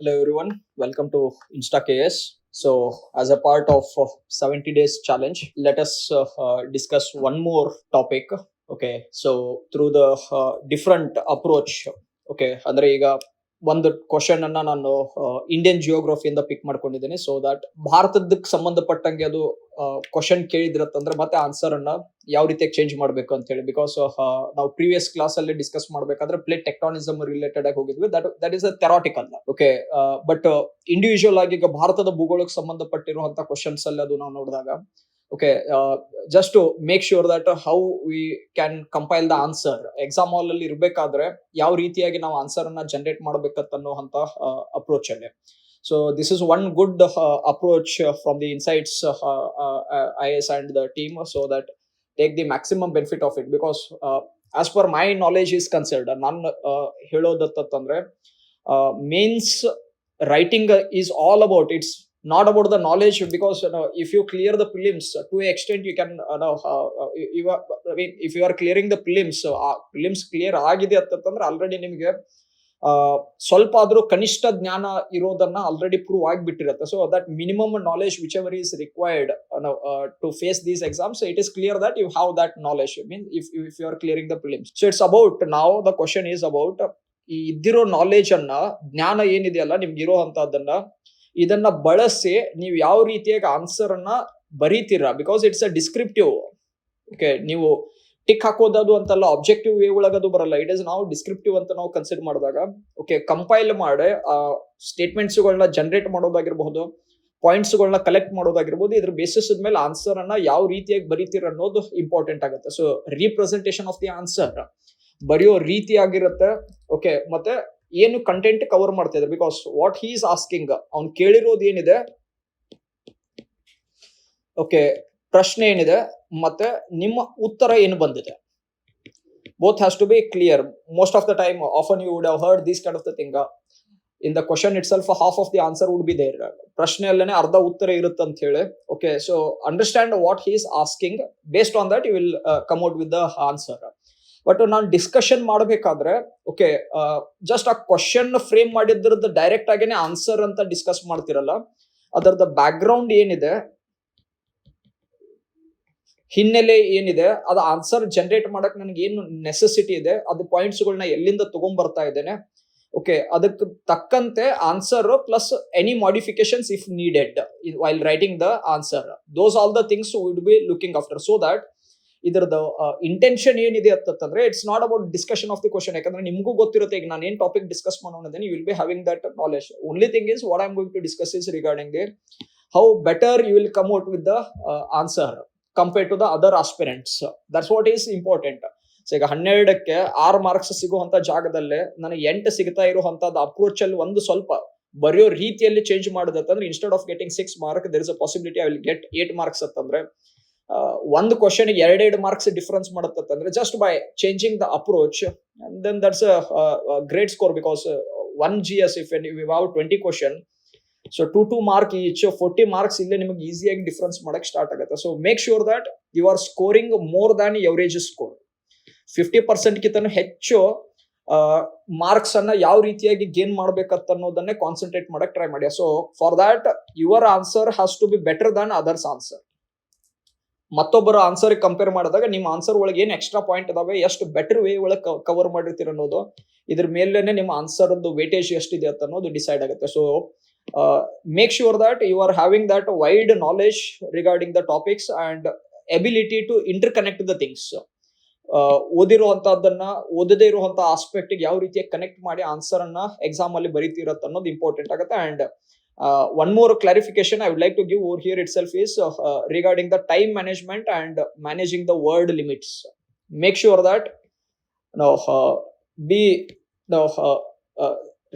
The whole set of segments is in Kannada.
Hello everyone, welcome to InstaKS. So, as a part of 70 days challenge, let us discuss one more topic. Okay, so through the different approach. Okay, ಅಂದ್ರೆ ಈಗ ಒಂದು ಕ್ವಶನ್ ಅನ್ನ ನಾನು ಇಂಡಿಯನ್ ಜಿಯೋಗ್ರಫಿಯಿಂದ ಪಿಕ್ ಮಾಡ್ಕೊಂಡಿದ್ದೇನೆ ಸೊ ದಟ್ ಭಾರತದಕ್ಕೆ ಸಂಬಂಧಪಟ್ಟಂಗೆ ಅದು ಕ್ವಶನ್ ಕೇಳಿದ್ರತ್ತಂದ್ರೆ ಮತ್ತೆ ಆನ್ಸರ್ ಅನ್ನ ಯಾವ ರೀತಿಯಾಗಿ ಚೇಂಜ್ ಮಾಡಬೇಕು ಅಂತ ಹೇಳಿ ಬಿಕಾಸ್ ನಾವು ಪ್ರೀವಿಯಸ್ ಕ್ಲಾಸ್ ಅಲ್ಲಿ ಡಿಸ್ಕಸ್ ಮಾಡ್ಬೇಕಾದ್ರೆ ಪ್ಲೇಟ್ ಟೆಕ್ಟಾನಿಸಮ್ ರಿಲೇಟೆಡ್ ಆಗಿ ಹೋಗಿದ್ವಿ that is a theoretical. Okay, but individual ಆಗಿ ಈಗ ಭಾರತದ ಭೂಗೋಳಕ್ಕೆ ಸಂಬಂಧಪಟ್ಟಿರುವಂತಹ ಕ್ವಶನ್ಸ್ ಅಲ್ಲಿ ಅದು ನಾವು ನೋಡಿದಾಗ okay just to make sure that how we can compile the answer exam hall ಅಲ್ಲಿ ಇರಬೇಕಾದ್ರೆ ಯಾವ ರೀತಿಯಾಗಿ ನಾವು ಆನ್ಸರ್ ಅನ್ನ ಜನರೇಟ್ ಮಾಡಬೇಕನ್ನೋಂತ ಅಪ್ರೋಚ್ ಅಲ್ಲಿ. So this is one good approach from the insights IS and the team so that take the maximum benefit of it because as per my knowledge is concerned ನಾನು ಹೇಳೋದತ್ತಂದ್ರೆ means writing is all about it's not about the knowledge because if you clear the prelims to an extent you can you are, I mean, if you are clearing the prelims prelims clear ಆಗಿದೆ ಅಂತಂದ್ರೆ ಆಲ್ರೆಡಿ ನಿಮಗೆ ಸ್ವಲ್ಪ ಆದ್ರೂ ಕನಿಷ್ಠ ಜ್ಞಾನ ಇರೋದನ್ನ ಆಲ್ರೆಡಿ ಪ್ರೂವ್ ಆಗಿಬಿಟ್ಟಿರುತ್ತೆ so that minimum knowledge which ever is required to face these exams it is clear that you have that knowledge mean if you are clearing the prelims so it's about now the question is about ಈ ಇದ್ದಿರೋ ನಾಲೆಜ್ ಅನ್ನ ಜ್ಞಾನ ಏನಿದೆಯಲ್ಲ ನಿಮ್ಗೆ ಇರೋ ಅಂತದನ್ನ ಇದನ್ನ ಬಳಸಿ ನೀವು ಯಾವ ರೀತಿಯಾಗಿ ಆನ್ಸರ್ ಅನ್ನ ಬರೀತೀರಾ because it's a descriptive. Okay, ನೀವು ಟಿಕ್ ಹಾಕೋದದು ಅಂತಲ್ಲ ಆಬ್ಜೆಕ್ಟಿವ್ ವೇ ಒಳಗದು ಬರಲ್ಲ ಇಟ್ ಇಸ್ ನಾವು ಡಿಸ್ಕ್ರಿಪ್ಟಿವ್ ಅಂತ ನಾವು ಕನ್ಸಿಡರ್ ಮಾಡಿದಾಗ ಓಕೆ ಕಂಪೈಲ್ ಮಾಡಿ ಸ್ಟೇಟ್ಮೆಂಟ್ಸ್ ಗಳನ್ನ ಜನರೇಟ್ ಮಾಡೋದಾಗಿರ್ಬಹುದು ಪಾಯಿಂಟ್ಸ್ ಗಳನ್ನ ಕಲೆಕ್ಟ್ ಮಾಡೋದಾಗಿರ್ಬಹುದು ಇದ್ರ ಬೇಸಿಸ್ ಮೇಲೆ ಆನ್ಸರ್ ಅನ್ನ ಯಾವ ರೀತಿಯಾಗಿ ಬರೀತೀರ ಅನ್ನೋದು ಇಂಪಾರ್ಟೆಂಟ್ ಆಗುತ್ತೆ. So representation of the answer ಬರೆಯೋ ರೀತಿ ಆಗಿರುತ್ತೆ. ಓಕೆ, ಮತ್ತೆ ಏನು ಕಂಟೆಂಟ್ ಕವರ್ ಮಾಡ್ತಾ ಇದ್ದಾರೆ because what he is asking ಅವ್ನು ಕೇಳಿರೋದು ಏನಿದೆ ಓಕೆ ಪ್ರಶ್ನೆ ಏನಿದೆ ಮತ್ತೆ ನಿಮ್ಮ ಉತ್ತರ ಏನು ಬಂದಿದೆ both has to be clear. Most of the time often you would have heard this kind of the thing in the question itself half of the answer would be there ಪ್ರಶ್ನೆಯಲ್ಲೇನೆ ಅರ್ಧ ಉತ್ತರ ಇರುತ್ತೆ ಅಂತ ಹೇಳಿ. Okay, so understand what he is asking based on that you will come out with the answer. But ನಾನು ಡಿಸ್ಕಷನ್ ಮಾಡಬೇಕಾದ್ರೆ ಓಕೆ ಜಸ್ಟ್ ಆ ಕ್ವಶನ್ ಫ್ರೇಮ್ ಮಾಡಿದ್ರದ್ದು ಡೈರೆಕ್ಟ್ ಆಗೇನೆ ಆನ್ಸರ್ ಅಂತ ಡಿಸ್ಕಸ್ ಮಾಡ್ತಿರಲ್ಲ ಅದರದ ಬ್ಯಾಕ್ ಗ್ರೌಂಡ್ ಏನಿದೆ ಹಿನ್ನೆಲೆ ಏನಿದೆ ಅದು ಆನ್ಸರ್ ಜನರೇಟ್ ಮಾಡಕ್ ನನಗೆ ಏನು ನೆಸೆಸಿಟಿ ಇದೆ ಅದು ಪಾಯಿಂಟ್ಸ್ ಗಳನ್ನ ಎಲ್ಲಿಂದ ತಗೊಂಡ್ ಬರ್ತಾ ಇದ್ದೇನೆ ಓಕೆ ಅದಕ್ಕೆ ತಕ್ಕಂತೆ answer plus any modifications if needed while writing the answer those all the things would be looking after so that ಇದರದ ಇಂಟೆನ್ಷನ್ ಏನಿದೆ ಅಂತಂದ್ರೆ it's not about discussion of the question ಯಾಕಂದ್ರೆ ನಿಮಗೂ ಗೊತ್ತಿರುತ್ತೆ ಈಗ ನಾನು ಏನ್ ಟಾಪಿಕ್ ಡಿಸ್ಕಸ್ ಮಾಡೋಣ you will be having that knowledge only thing is what I am going to discuss is regarding the how better you will come out with the answer compare to the other aspirants that's what is important. So ಈಗ 12ಕ್ಕೆ 6 ಮಾರ್ಕ್ಸ್ ಸಿಗುವಂತ ಜಾಗದಲ್ಲೇ ನನಗೆ 8 ಸಿಗ್ತಾ ಇರುವಂತದ್ದು ಅಪ್ರೋಚ್ ಅಲ್ಲಿ ಒಂದು ಸ್ವಲ್ಪ ಬರೆಯೋ ರೀತಿಯಲ್ಲಿ ಚೇಂಜ್ ಮಾಡೋದಂದ್ರೆ instead of getting 6 mark there is a possibility I will get 8 marks ಅಂತಂದ್ರೆ ಒಂದು ಕ್ವಶನ್ 2 ಮಾರ್ಕ್ಸ್ ಡಿಫರೆನ್ಸ್ ಮಾಡುತ್ತಂದ್ರೆ just by changing the approach then that's a great score because 1 GS if you have 20 question so 2 mark each 40 marks ಇಲ್ಲೇ ನಿಮಗೆ ಈಸಿಯಾಗಿ ಡಿಫರೆನ್ಸ್ ಮಾಡಕ್ ಸ್ಟಾರ್ಟ್ ಆಗುತ್ತೆ. So make sure that you are scoring more than average score 50% ಕಿಂತ ಹೆಚ್ಚು ಮಾರ್ಕ್ಸ್ ಅನ್ನ ಯಾವ ರೀತಿಯಾಗಿ ಗೇನ್ ಮಾಡ್ಬೇಕಂತ ಅನ್ನೋದನ್ನೇ ಕಾನ್ಸಂಟ್ರೇಟ್ ಮಾಡಕ್ ಟ್ರೈ ಮಾಡಿ. So for that your answer has to be better than others answer. ಮತ್ತೊಬ್ಬರ ಆನ್ಸರ್ ಕಂಪೇರ್ ಮಾಡಿದಾಗ ನಿಮ್ಮ ಆನ್ಸರ್ ಒಳಗೆ ಏನ್ ಎಕ್ಸ್ಟ್ರಾ ಪಾಯಿಂಟ್ ಇದಾವೆ ಎಷ್ಟು ಬೆಟರ್ ವೇ ಒಳಗೆ ಕವರ್ ಮಾಡಿರ್ತೀರ ಅನ್ನೋದು ಇದ್ರ ಮೇಲೇನೆ ನಿಮ್ಮ ಆನ್ಸರ್ ವೇಟೇಜ್ ಎಷ್ಟಿದೆ ಅಂತ ಅನ್ನೋದು ಡಿಸೈಡ್ ಆಗುತ್ತೆ. So make sure that you are having that wide knowledge regarding the topics and ability to interconnect the things. ಓದಿರುವಂತದ್ದನ್ನ ಓದದೇ ಇರುವಂತ ಆಸ್ಪೆಕ್ಟ್ ಯಾವ ರೀತಿಯಾಗಿ ಕನೆಕ್ಟ್ ಮಾಡಿ ಆನ್ಸರ್ ಅನ್ನ ಎಕ್ಸಾಮ್ ಅಲ್ಲಿ ಬರೀತಿರತ್ತ ಅನ್ನೋದು ಇಂಪಾರ್ಟೆಂಟ್ ಆಗುತ್ತೆ. And one more clarification I would like to give over here itself is regarding the time management and managing the word limits. Make sure that be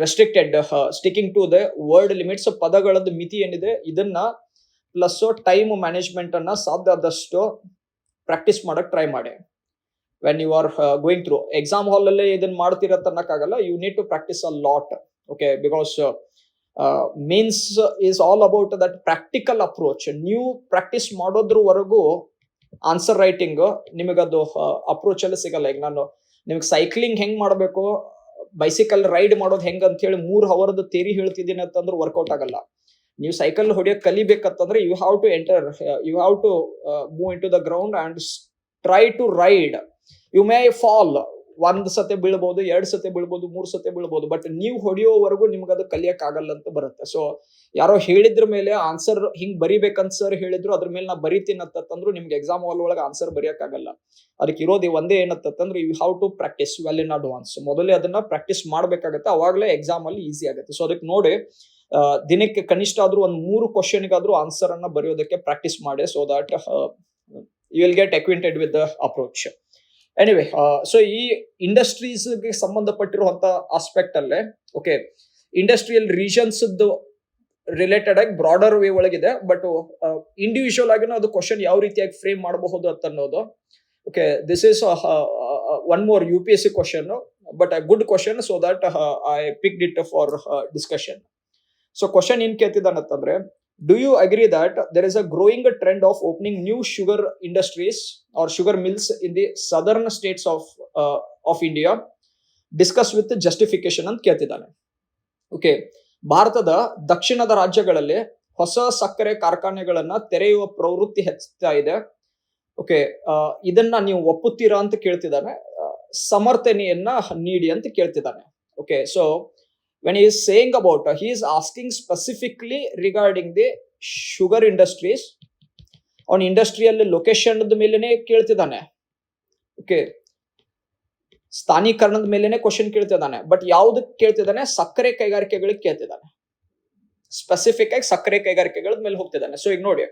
restricted sticking to the word limits ಪದಗಳದ್ದು ಮಿತಿ ಏನಿದೆ ಇದನ್ನ ಪ್ಲಸ್ ಟೈಮ್ ಮ್ಯಾನೇಜ್ಮೆಂಟ್ ಅನ್ನ ಸಾಧ್ಯ ಆದಷ್ಟು ಪ್ರಾಕ್ಟೀಸ್ ಮಾಡಕ್ ಟ್ರೈ ಮಾಡಿ. When you are going through exam hall ಅಲ್ಲೇ ಇದನ್ನ ಮಾಡ್ತಿರತ್ತ ಅನ್ನಕ್ಕಾಗಲ್ಲ you need to practice a lot. Okay, because means is all about that practical approach. ನೀವು ಪ್ರಾಕ್ಟೀಸ್ ಮಾಡೋದ್ರವರೆಗೂ ಆನ್ಸರ್ ರೈಟಿಂಗ್ ನಿಮಗದು ಅಪ್ರೋಚ್ ಅಲ್ಲಿ ಸಿಗಲ್ಲ. ಈಗ ನಾನು ನಿಮ್ಗೆ ಸೈಕ್ಲಿಂಗ್ ಹೆಂಗ್ ಮಾಡಬೇಕು ಬೈಸಿಕಲ್ ರೈಡ್ ಮಾಡೋದು ಹೆಂಗ ಅಂತ ಹೇಳಿ 3 ಅವರ್ದ ಥಿಯರಿ ಹೇಳ್ತಿದ್ದೀನಿ ಅಂತಂದ್ರೆ ವರ್ಕೌಟ್ ಆಗಲ್ಲ. ನೀವು ಸೈಕಲ್ ಹೊಡಿಯೋಕೆ ಕಲಿಬೇಕಂತಂದ್ರೆ you have to enter, you have to move into the ground and try to ride. You may fall, 1 ಸತಿ ಬೀಳ್ಬೋದು, 2 ಸತಿ ಬೀಳ್ಬೋದು, 3 ಸತಿ ಬೀಳ್ಬೋದು, ಬಟ್ ನೀವು ಹೊಡಿಯೋವರೆಗೂ ನಿಮ್ಗೆ ಅದು ಕಲಿಯಕ್ ಆಗಲ್ಲ ಅಂತ ಬರುತ್ತೆ. ಸೊ ಯಾರೋ ಹೇಳಿದ್ರ ಮೇಲೆ ಆನ್ಸರ್ ಹಿಂಗ್ ಬರಿಬೇಕಂತ ಸರ್ ಹೇಳಿದ್ರು, ಅದ್ರ ಮೇಲೆ ನಾ ಬರಿತೀನಿ ಅಂತಂದ್ರು ನಿಮ್ಗೆ ಎಕ್ಸಾಮ್ ಹಾಲ್ ಒಳಗೆ ಆನ್ಸರ್ ಬರೆಯಕ್ ಆಗಲ್ಲ. ಅದಕ್ಕೆ ಇರೋದು ಒಂದೇ ಏನಂತಂದ್ರೆ you have to practise well in advance. ಮೊದಲೇ ಅದನ್ನ ಪ್ರಾಕ್ಟೀಸ್ ಮಾಡ್ಬೇಕಾಗತ್ತೆ, ಅವಾಗಲೇ ಎಕ್ಸಾಮ್ ಅಲ್ಲಿ ಈಸಿ ಆಗುತ್ತೆ. ಸೊ ಅದಕ್ಕೆ ನೋಡಿ ದಿನಕ್ಕೆ ಕನಿಷ್ಠ ಆದ್ರೂ 1-3 ಕ್ವಶನ್ಗಾದ್ರೂ ಆನ್ಸರ್ ಅನ್ನ ಬರೆಯೋದಕ್ಕೆ ಪ್ರಾಕ್ಟೀಸ್ ಮಾಡಿ, so that you will get acquainted with the approach. Anyway, so ಈ ಇಂಡಸ್ಟ್ರೀಸ್ಗೆ ಸಂಬಂಧಪಟ್ಟಿರುವಂತ ಆಸ್ಪೆಕ್ಟ್ ಅಲ್ಲೇ ಓಕೆ, ಇಂಡಸ್ಟ್ರಿಯಲ್ ರೀಜನ್ಸ್ ರಿಲೇಟೆಡ್ ಆಗಿ ಬ್ರಾಡರ್ ವೇ ಒಳಗಿದೆ, ಬಟ್ ಇಂಡಿವಿಜುವಲ್ ಆಗಿನೂ ಅದು ಕ್ವಶನ್ ಯಾವ ರೀತಿಯಾಗಿ ಫ್ರೇಮ್ ಮಾಡಬಹುದು ಅಂತ ಅನ್ನೋದು. Okay, this is one more UPSC question, but a good question, so that I picked it for discussion. So question ಏನ್ ಕೇಳ್ತಿದ್ದಾನಂತಂದ್ರೆ, do you agree that there is a growing trend of opening new sugar industries or sugar mills in the southern states of India? Discuss with justification ಅಂತ ಕೇಳ್ತಿದ್ದಾನೆ. ಓಕೆ, ಭಾರತದ ದಕ್ಷಿಣದ ರಾಜ್ಯಗಳಲ್ಲಿ ಹೊಸ ಸಕ್ಕರೆ ಕಾರ್ಖಾನೆಗಳನ್ನ ತೆರೆಯುವ ಪ್ರವೃತ್ತಿ ಹೆಚ್ಚುತ್ತಾ ಇದೆ. ಓಕೆ, ಇದನ್ನ ನೀವು ಒಪ್ಪುತ್ತೀರಾ ಅಂತ ಕೇಳ್ತಿದ್ದಾನೆ, ಸಮರ್ಥನೆಯನ್ನ ನೀಡಿ ಅಂತ ಕೇಳ್ತಿದ್ದಾನೆ. Okay, so when he is saying about, he is asking specifically regarding the sugar industries on industrial location ಮೇಲೆನೆ ಕೇಳ್ತಿದ್ದಾನೆ. ಓಕೆ, ಸ್ಥಾನೀಕರಣದ ಮೇಲೆನೆ ಕ್ವಶನ್ ಕೇಳ್ತಿದ್ದಾನೆ, ಬಟ್ ಯಾವ್ದಕ್ಕೆ ಕೇಳ್ತಿದ್ದಾನೆ? ಸಕ್ಕರೆ ಕೈಗಾರಿಕೆಗಳಿಗೆ ಕೇಳ್ತಿದ್ದಾನೆ. ಸ್ಪೆಸಿಫಿಕ್ ಆಗಿ ಸಕ್ಕರೆ ಕೈಗಾರಿಕೆಗಳ ಮೇಲೆ ಹೋಗ್ತಿದ್ದಾನೆ. ಸೊ ಈಗ ನೋಡಿ,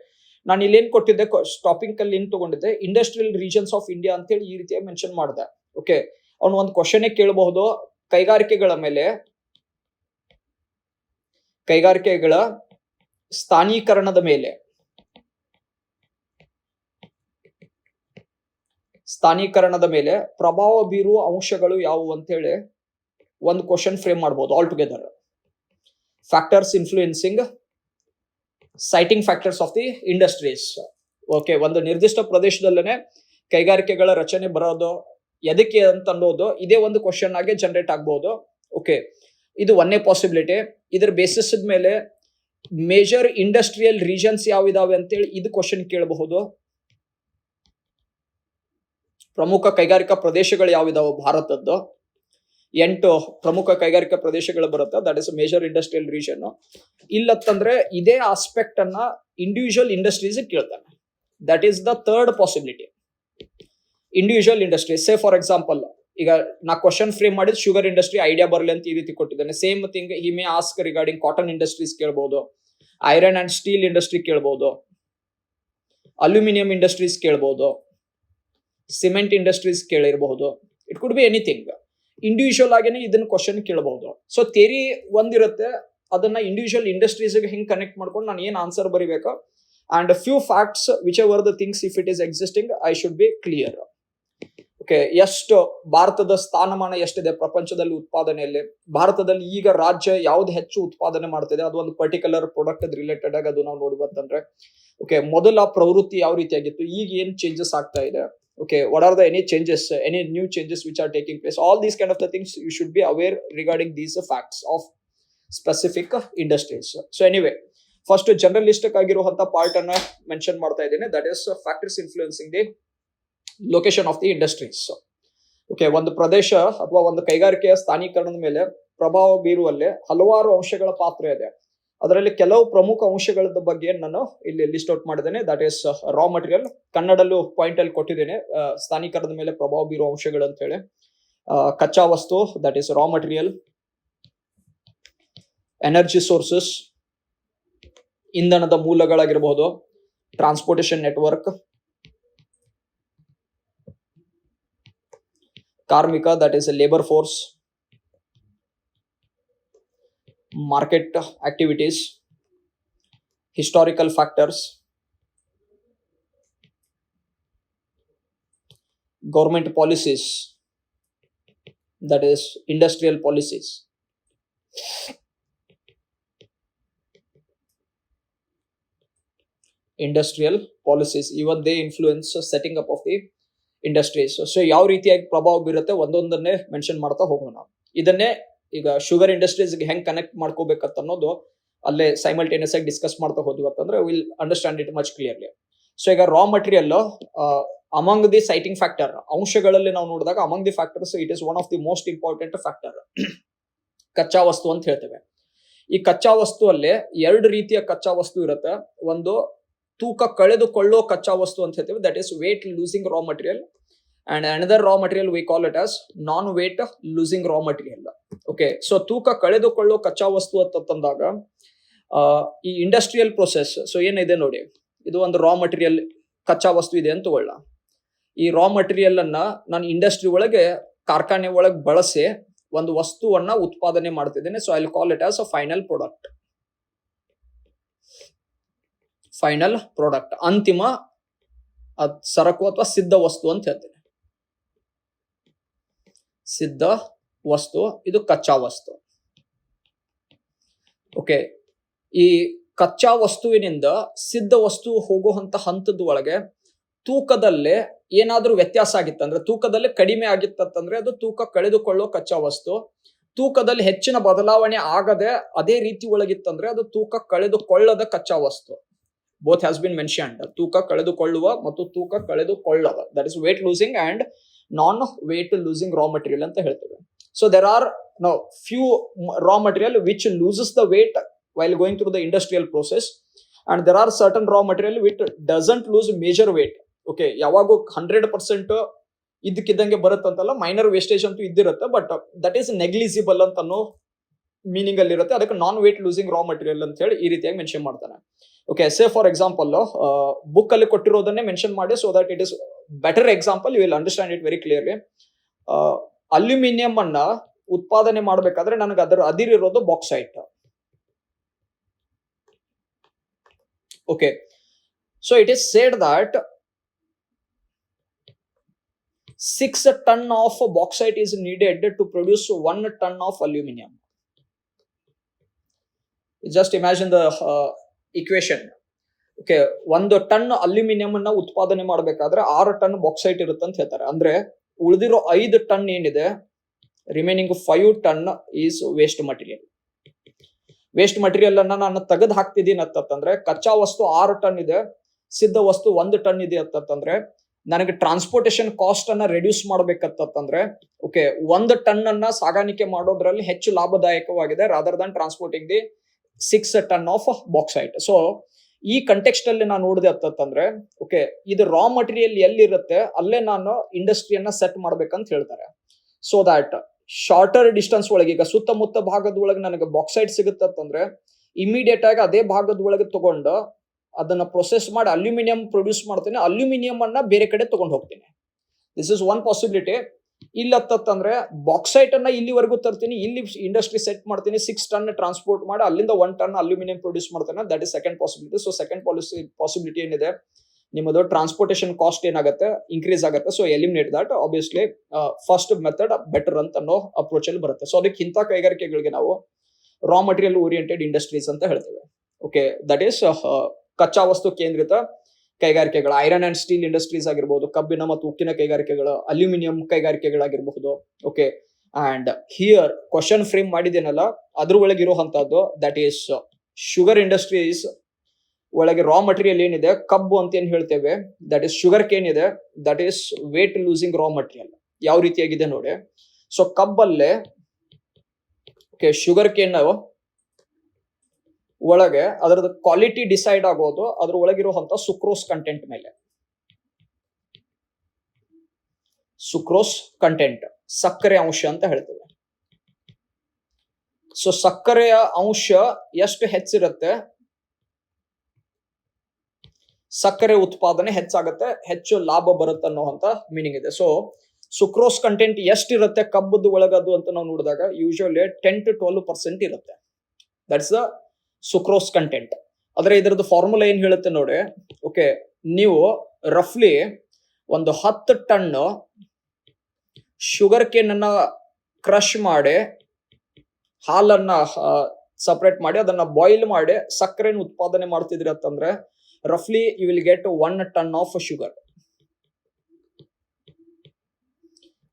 ನಾನು ಇಲ್ಲೇನ್ ಕೊಟ್ಟಿದ್ದೆ, ಟಾಪಿಕ್ ಅಲ್ಲಿ ಏನ್ ತಗೊಂಡಿದ್ದೆ, ಇಂಡಸ್ಟ್ರಿಯಲ್ ರೀಜನ್ಸ್ ಆಫ್ ಇಂಡಿಯಾ ಅಂತ ಹೇಳಿ ಈ ರೀತಿಯಾಗಿ ಮೆನ್ಷನ್ ಮಾಡಿದೆ. ಓಕೆ, ಅವ್ನು ಒಂದು ಕ್ವಶನ್ ಕೇಳಬಹುದು, ಕೈಗಾರಿಕೆಗಳ ಮೇಲೆ, ಕೈಗಾರಿಕೆಗಳ ಸ್ಥಾನೀಕರಣದ ಮೇಲೆ, ಸ್ಥಾನೀಕರಣದ ಮೇಲೆ ಪ್ರಭಾವ ಬೀರುವ ಅಂಶಗಳು ಯಾವುವು ಅಂತ ಹೇಳಿ ಒಂದು ಕ್ವಶನ್ ಫ್ರೇಮ್ ಮಾಡಬಹುದು all together. Factors influencing citing factors of the industries. Okay, ಒಂದು ನಿರ್ದಿಷ್ಟ ಪ್ರದೇಶದಲ್ಲೇನೆ ಕೈಗಾರಿಕೆಗಳ ರಚನೆ ಬರೋದು ಎದಕ್ಕೆ ಅಂತ ಅನ್ನೋದು ಇದೇ ಒಂದು ಕ್ವಶನ್ ಆಗಿ ಜನರೇಟ್ ಆಗ್ಬಹುದು. ಓಕೆ, ಇದು ಒಂದೇ ಪಾಸಿಬಿಲಿಟಿ. ಇದರ ಬೇಸಿಸ್ ಮೇಲೆ ಮೇಜರ್ ಇಂಡಸ್ಟ್ರಿಯಲ್ ರೀಜನ್ಸ್ ಯಾವಿದಾವೆ ಅಂತೇಳಿ ಇದು ಕ್ವಶನ್ ಕೇಳಬಹುದು. ಪ್ರಮುಖ ಕೈಗಾರಿಕಾ ಪ್ರದೇಶಗಳು ಯಾವಿದಾವೆ ಭಾರತದ್ದು, 8 ಪ್ರಮುಖ ಕೈಗಾರಿಕಾ ಪ್ರದೇಶಗಳು ಬರುತ್ತೆ, that is major industrial region. ಇಲ್ಲತ್ತಂದ್ರೆ ಇದೇ ಆಸ್ಪೆಕ್ಟ್ ಅನ್ನ ಇಂಡಿವಿಜುವಲ್ ಇಂಡಸ್ಟ್ರೀಸ್ ಕೇಳ್ತಾನೆ. That is the third possibility. Individual industries, say for example, ಈಗ ನಾ ಕ್ವಶನ್ ಫ್ರೇಮ್ ಮಾಡಿದ್ ಶುಗರ್ ಇಂಡಸ್ಟ್ರಿ ಐಡಿಯಾ ಬರಲಿ ಅಂತ ಈ ರೀತಿ ಕೊಟ್ಟಿದ್ದಾನೆ. Same thing he may ask regarding cotton industries ಕೇಳಬಹುದು, ಐರನ್ ಅಂಡ್ ಸ್ಟೀಲ್ ಇಂಡಸ್ಟ್ರಿ ಕೇಳಬಹುದು, ಅಲ್ಯೂಮಿನಿಯಂ ಇಂಡಸ್ಟ್ರೀಸ್ ಕೇಳಬಹುದು, ಸಿಮೆಂಟ್ ಇಂಡಸ್ಟ್ರೀಸ್ ಕೇಳಿರಬಹುದು. It could be anything. Individual ಆಗೇನೆ ಇದನ್ನ ಕ್ವಶನ್ ಕೇಳಬಹುದು. ಸೊ ಥಿಯರಿ ಒಂದಿರುತ್ತೆ, ಅದನ್ನ ಇಂಡಿವಿಜುವಲ್ ಇಂಡಸ್ಟ್ರೀಸ್ ಹಿಂಗ್ ಕನೆಕ್ಟ್ ಮಾಡ್ಕೊಂಡು ನಾನು ಏನ್ ಆನ್ಸರ್ ಬರಿಬೇಕು, and few facts which ever the things if it is existing I should be clear. Okay, ಎಷ್ಟು ಭಾರತದ ಸ್ಥಾನಮಾನ ಎಷ್ಟಿದೆ ಪ್ರಪಂಚದಲ್ಲಿ ಉತ್ಪಾದನೆಯಲ್ಲಿ, ಭಾರತದಲ್ಲಿ ಈಗ ರಾಜ್ಯ ಯಾವ್ದು ಹೆಚ್ಚು ಉತ್ಪಾದನೆ ಮಾಡ್ತಿದೆ, ಅದು ಒಂದು ಪರ್ಟಿಕ್ಯುಲರ್ ಪ್ರಾಡಕ್ಟ್ ರಿಲೇಟೆಡ್ ಆಗಿ ಅದು ನಾವು ನೋಡಿ ಬಂತಂದ್ರೆ, ಓಕೆ, ಮೊದಲ ಪ್ರವೃತ್ತಿ ಯಾವ ರೀತಿಯಾಗಿತ್ತು, ಈಗ ಏನ್ ಚೇಂಜಸ್ ಆಗ್ತಾ ಇದೆ, okay, what are the any changes, any new changes which are taking place, all these kind of the things you should be aware regarding these facts of specific industries. So anyway, first generalistic ಆಗಿರುವಂತ ಪಾರ್ಟ್ ಅನ್ನ ಮೆನ್ಷನ್ ಮಾಡ್ತಾ ಇದ್ದೇನೆ, that is factors influencing the location of the industries. Okay, ಒಂದು ಪ್ರದೇಶ ಅಥವಾ ಒಂದು ಕೈಗಾರಿಕೆಯ ಸ್ಥಾನೀಕರಣದ ಮೇಲೆ ಪ್ರಭಾವ ಬೀರುವಲ್ಲಿ ಹಲವಾರು ಅಂಶಗಳ ಪಾತ್ರ ಇದೆ. ಅದರಲ್ಲಿ ಕೆಲವು ಪ್ರಮುಖ ಅಂಶಗಳ ಬಗ್ಗೆ ನಾನು ಇಲ್ಲಿ ಲಿಸ್ಟ್ ಔಟ್ ಮಾಡಿದ್ದೇನೆ. ದಟ್ ಈಸ್ ರಾ ಮಟೀರಿಯಲ್, ಕನ್ನಡಲ್ಲೂ ಪಾಯಿಂಟ್ ಅಲ್ಲಿ ಕೊಟ್ಟಿದ್ದೇನೆ, ಸ್ಥಾನೀಕರಣದ ಮೇಲೆ ಪ್ರಭಾವ ಬೀರುವ ಅಂಶಗಳು ಅಂತ ಹೇಳಿ. ಕಚ್ಚಾ ವಸ್ತು, that is raw material. Energy sources, ಇಂಧನದ ಮೂಲಗಳಾಗಿರಬಹುದು. Transportation network. ಕಾರ್ಮಿಕ, that is a labor force. Market activities, historical factors, government policies, that is industrial policies. Industrial policies, even they influence setting up of the industries. So ಯಾವ ರೀತಿಯಾಗಿ ಪ್ರಭಾವ ಬೀರುತ್ತೆ ಒಂದೊಂದನ್ನೇ ಮೆನ್ಷನ್ ಮಾಡ್ತಾ ಹೋಗೋಣ. ಇದನ್ನೇ ಈಗ ಶುಗರ್ ಇಂಡಸ್ಟ್ರೀಸ್ಗೆ ಹೆಂಗ್ ಕನೆಕ್ಟ್ ಮಾಡ್ಕೋಬೇಕಂತ ಅನ್ನೋದು ಅಲ್ಲೇ ಸೈಮಲ್ಟೇನಿಯಸ್ ಆಗಿ ಡಿಸ್ಕಸ್ ಮಾಡ್ತಾ ಹೋದ್ವಿ ಅಂತಂದ್ರೆ will understand it much clearly. So ಈಗ raw material among the siting factor ಅಂಶಗಳಲ್ಲಿ ನಾವು ನೋಡಿದಾಗ among the factors it is one of the most important factor. ಕಚ್ಚಾ ವಸ್ತು ಅಂತ ಹೇಳ್ತೇವೆ. ಈ ಕಚ್ಚಾ ವಸ್ತು ಅಲ್ಲಿ ಎರಡು ರೀತಿಯ ಕಚ್ಚಾ ವಸ್ತು ಇರುತ್ತೆ. ಒಂದು ತೂಕ ಕಳೆದುಕೊಳ್ಳೋ ಕಚ್ಚಾ ವಸ್ತು ಅಂತ ಹೇಳ್ತೇವೆ, that is weight losing raw material, and another raw material we call it as non weight losing raw material. Okay, so ತೂಕ ಕಳೆದುಕೊಳ್ಳೋ ಕಚ್ಚಾ ವಸ್ತು ಅಂತಂದಾಗ ಈ ಇಂಡಸ್ಟ್ರಿಯಲ್ ಪ್ರೊಸೆಸ್, ಸೊ ಏನಿದೆ ನೋಡಿ, ಇದು ಒಂದು ರಾ ಮಟೀರಿಯಲ್ ಕಚ್ಚಾ ವಸ್ತು ಇದೆ ಅಂತ ತಗೊಳ್ಳ. ಈ ರಾ ಮಟೀರಿಯಲ್ ಅನ್ನ ನಾನು ಇಂಡಸ್ಟ್ರಿ ಒಳಗೆ ಕಾರ್ಖಾನೆ ಒಳಗೆ ಬಳಸಿ ಒಂದು ವಸ್ತುವನ್ನ ಉತ್ಪಾದನೆ ಮಾಡ್ತಿದ್ದೇನೆ. So I will call it as a final product. Final product, ಅಂತಿಮ ಸರಕು ಅಥವಾ ಸಿದ್ಧ ವಸ್ತು ಅಂತ ಹೇಳ್ತೇನೆ. ಸಿದ್ಧ ವಸ್ತು, ಇದು ಕಚ್ಚಾ ವಸ್ತು. ಓಕೆ, ಈ ಕಚ್ಚಾ ವಸ್ತುವಿನಿಂದ ಸಿದ್ಧ ವಸ್ತು ಹೋಗುವಂತ ಹಂತದ ಒಳಗೆ ತೂಕದಲ್ಲೇ ಏನಾದ್ರೂ ವ್ಯತ್ಯಾಸ ಆಗಿತ್ತಂದ್ರೆ, ತೂಕದಲ್ಲಿ ಕಡಿಮೆ ಆಗಿತ್ತಂದ್ರೆ ಅದು ತೂಕ ಕಳೆದುಕೊಳ್ಳೋ ಕಚ್ಚಾ ವಸ್ತು. ತೂಕದಲ್ಲಿ ಹೆಚ್ಚಿನ ಬದಲಾವಣೆ ಆಗದೆ ಅದೇ ರೀತಿ ಒಳಗಿತ್ತಂದ್ರೆ ಅದು ತೂಕ ಕಳೆದುಕೊಳ್ಳದ ಕಚ್ಚಾ ವಸ್ತು. ಬೋತ್ ಹ್ಯಾಸ್ ಬಿನ್ ಮೆನ್ಷನ್ಡ್, ತೂಕ ಕಳೆದುಕೊಳ್ಳುವ ಮತ್ತು ತೂಕ ಕಳೆದುಕೊಳ್ಳದ, that is weight losing and non weight losing raw material ಅಂತ ಹೇಳ್ತೇವೆ. So there are few raw material which loses the weight while going through the industrial process, and there are certain raw material which doesn't lose major weight. Okay, ಯಾವಾಗೂ 100% ಇದಕ್ಕಿದ್ದಂಗೆ ಬರುತ್ತಂತಲ್ಲ, ಮೈನರ್ ವೇಸ್ಟೇಜ್ ಅಂತೂ ಇದ್ದಿರುತ್ತೆ, ಬಟ್ ದಟ್ ಈಸ್ ನೆಗ್ಲಿಜಿಬಲ್ ಅಂತ ಅನ್ನೋ ಮೀನಿಂಗ್ ಅಲ್ಲಿ ಇರುತ್ತೆ. ಅದಕ್ಕೆ non weight losing raw material ಅಂತ ಹೇಳಿ ಈ ರೀತಿಯಾಗಿ ಮೆನ್ಷನ್ ಮಾಡ್ತಾನೆ. Okay, say for example book ಅಲ್ಲಿ ಕೊಟ್ಟಿರೋದನ್ನೇ ಮೆನ್ಷನ್ ಮಾಡಿ, so that it is better example, you will understand it very clearly. Aluminium ಅನ್ನ ಉತ್ಪಾದನೆ ಮಾಡಬೇಕಾದ್ರೆ ನನಗೆ ಅದರ ಅದಿರಿರೋದು bauxite. Okay, so it is said that 6 ton of bauxite is needed to produce 1 ton of aluminum. Just imagine the equation. Okay, 1 ton aluminium ಅನ್ನ ಉತ್ಪಾದನೆ ಮಾಡಬೇಕಾದ್ರೆ 6 ಟನ್ ಬಾಕ್ಸೈಟ್ ಇರುತ್ತೆ ಅಂತ ಹೇಳ್ತಾರೆ. ಅಂದ್ರೆ ಉಳಿದಿರೋ 5 ಟನ್ ಏನಿದೆ, remaining 5 ton is waste material. Waste material ಅನ್ನ ನಾನು ತೆಗೆದು ಹಾಕ್ತಿದ್ದೀನಿ ಅಂತಂದ್ರೆ, ಕಚ್ಚಾ ವಸ್ತು 6 ಟನ್ ಇದೆ, ಸಿದ್ಧ ವಸ್ತು 1 ಟನ್ ಇದೆ ಅಂತಂದ್ರೆ ನನಗೆ ಟ್ರಾನ್ಸ್ಪೋರ್ಟೇಷನ್ ಕಾಸ್ಟ್ ಅನ್ನ ರೆಡ್ಯೂಸ್ ಮಾಡ್ಬೇಕಂತಂದ್ರೆ, ಓಕೆ, 1 ಟನ್ ಅನ್ನ ಸಾಗಾಣಿಕೆ ಮಾಡೋದ್ರಲ್ಲಿ ಹೆಚ್ಚು ಲಾಭದಾಯಕವಾಗಿದೆ rather than transporting the 6 ton of bauxite. So ಈ ಕಂಟೆಕ್ಸ್ಟ್ ಅಲ್ಲಿ ನಾನು ನೋಡಿದೆ ಅಂತಂದ್ರೆ, ಓಕೆ, ಇದು ರಾ ಮಟೀರಿಯಲ್ ಎಲ್ಲಿರುತ್ತೆ ಅಲ್ಲೇ ನಾನು ಇಂಡಸ್ಟ್ರಿಯನ್ನ ಸೆಟ್ ಮಾಡ್ಬೇಕಂತ ಹೇಳ್ತಾರೆ. ಸೊ ದಟ್ ಶಾರ್ಟರ್ ಡಿಸ್ಟೆನ್ಸ್ ಒಳಗೆ, ಈಗ ಸುತ್ತಮುತ್ತ ಭಾಗದ ಒಳಗೆ ನನಗೆ ಬಾಕ್ಸೈಟ್ ಸಿಗುತ್ತಂದ್ರೆ ಇಮಿಡಿಯೇಟ್ ಆಗಿ ಅದೇ ಭಾಗದ ಒಳಗೆ ತಗೊಂಡು ಅದನ್ನ ಪ್ರೊಸೆಸ್ ಮಾಡಿ ಅಲ್ಯೂಮಿನಿಯಂ ಪ್ರೊಡ್ಯೂಸ್ ಮಾಡ್ತೇನೆ, ಅಲ್ಯೂಮಿನಿಯಂ ಅನ್ನ ಬೇರೆ ಕಡೆ ತಗೊಂಡು ಹೋಗ್ತೀನಿ. This is one possibility. ಇಲ್ಲತ್ತಂದ್ರೆ ಬಾಕ್ಸೈಟ್ ಅನ್ನ ಇಲ್ಲಿವರೆಗೂ ತರ್ತೀನಿ, ಇಲ್ಲಿ ಇಂಡಸ್ಟ್ರಿ ಸೆಟ್ ಮಾಡ್ತೀನಿ, 6 ಟನ್ ಟ್ರಾನ್ಸ್ಪೋರ್ಟ್ ಮಾಡಿ ಅಲ್ಲಿಂದ 1 ಟನ್ ಅಲ್ಯೂಮಿನಿಯಂ ಪ್ರೊಡ್ಯೂಸ್ ಮಾಡ್ತೇನೆ, that is second possibility. So second possibility ಏನಿದೆ, ನಿಮ್ಮದು ಟ್ರಾನ್ಸ್ಪೋರ್ಟೇಷನ್ ಕಾಸ್ಟ್ ಏನಾಗುತ್ತೆ, ಇನ್ಕ್ರೀಸ್ ಆಗುತ್ತೆ. So eliminate that. Obviously first method better ಅಂತ ಅನ್ನೋ ಅಪ್ರೋಚ್ ಅಲ್ಲಿ ಬರುತ್ತೆ. ಸೊ ಅದಕ್ಕೆ ಇಂಥ ಕೈಗಾರಿಕೆಗಳಿಗೆ ನಾವು ರಾ ಮಟೀರಿಯಲ್ ಓರಿಯೆಂಟೆಡ್ ಇಂಡಸ್ಟ್ರೀಸ್ ಅಂತ ಹೇಳ್ತೇವೆ. ಓಕೆ, ದಟ್ ಈಸ್ ಕಚ್ಚಾ ವಸ್ತು ಕೇಂದ್ರಿತ ಕೈಗಾರಿಕೆಗಳು. ಐರನ್ ಅಂಡ್ ಸ್ಟೀಲ್ ಇಂಡಸ್ಟ್ರೀಸ್ ಆಗಿರ್ಬೋದು, ಕಬ್ಬಿನ ಮತ್ತು ಉಕ್ಕಿನ ಕೈಗಾರಿಕೆಗಳು, ಅಲ್ಯೂಮಿನಿಯಂ ಕೈಗಾರಿಕೆಗಳಾಗಿರಬಹುದು. Okay, and here question frame ಮಾಡಿದೇನಲ್ಲ ಅದ್ರ ಒಳಗೆ ಇರುವಂತಹದ್ದು ದಟ್ ಈಸ್ ಶುಗರ್ ಇಂಡಸ್ಟ್ರೀಸ್ ಒಳಗೆ ರಾ ಮಟೀರಿಯಲ್ ಏನಿದೆ, ಕಬ್ಬು ಅಂತ ಏನ್ ಹೇಳ್ತೇವೆ, ದಟ್ ಈಸ್ ಶುಗರ್ ಕೇನ್ ಇದೆ, that is weight losing raw material. ಯಾವ ರೀತಿಯಾಗಿದೆ ನೋಡಿ. ಸೊ ಕಬ್ಬಲ್ಲೇ ಓಕೆ, ಶುಗರ್ ಕೇನ್ ಒಳಗೆ ಅದರದ ಕ್ವಾಲಿಟಿ ಡಿಸೈಡ್ ಆಗೋದು ಅದ್ರ ಒಳಗಿರುವಂತ ಸುಕ್ರೋಸ್ ಕಂಟೆಂಟ್ ಮೇಲೆ. ಸುಕ್ರೋಸ್ ಕಂಟೆಂಟ್, ಸಕ್ಕರೆ ಅಂಶ ಅಂತ ಹೇಳ್ತೇವೆ. ಸೊ ಸಕ್ಕರೆಯ ಅಂಶ ಎಷ್ಟು ಹೆಚ್ಚಿರುತ್ತೆ, ಸಕ್ಕರೆ ಉತ್ಪಾದನೆ ಹೆಚ್ಚಾಗುತ್ತೆ, ಹೆಚ್ಚು ಲಾಭ ಬರುತ್ತೆ ಅನ್ನೋಂತ ಮೀನಿಂಗ್ ಇದೆ. ಸೊ ಸುಕ್ರೋಸ್ ಕಂಟೆಂಟ್ ಎಷ್ಟಿರುತ್ತೆ ಕಬ್ಬದ್ದು ಒಳಗದು ಅಂತ ನಾವು ನೋಡಿದಾಗ ಯೂಶುವಲಿ 10 to 12% ಇರುತ್ತೆ. That's the sucrose content. ಆದ್ರೆ ಇದರದ್ದು ಫಾರ್ಮುಲಾ ಏನ್ ಹೇಳುತ್ತೆ ನೋಡಿ. ಓಕೆ, ನೀವು ರಫ್ಲಿ ಒಂದು 10 ಟನ್ ಶುಗರ್ ಕೇನ್ ಅನ್ನ ಕ್ರಶ್ ಮಾಡಿ ಹಾಲನ್ನ ಸಪರೇಟ್ ಮಾಡಿ ಅದನ್ನ ಬಾಯ್ಲ್ ಮಾಡಿ ಸಕ್ಕರೆನ ಉತ್ಪಾದನೆ ಮಾಡ್ತಿದ್ರಿ ಅಂತಂದ್ರೆ roughly you will get 1 ton of sugar.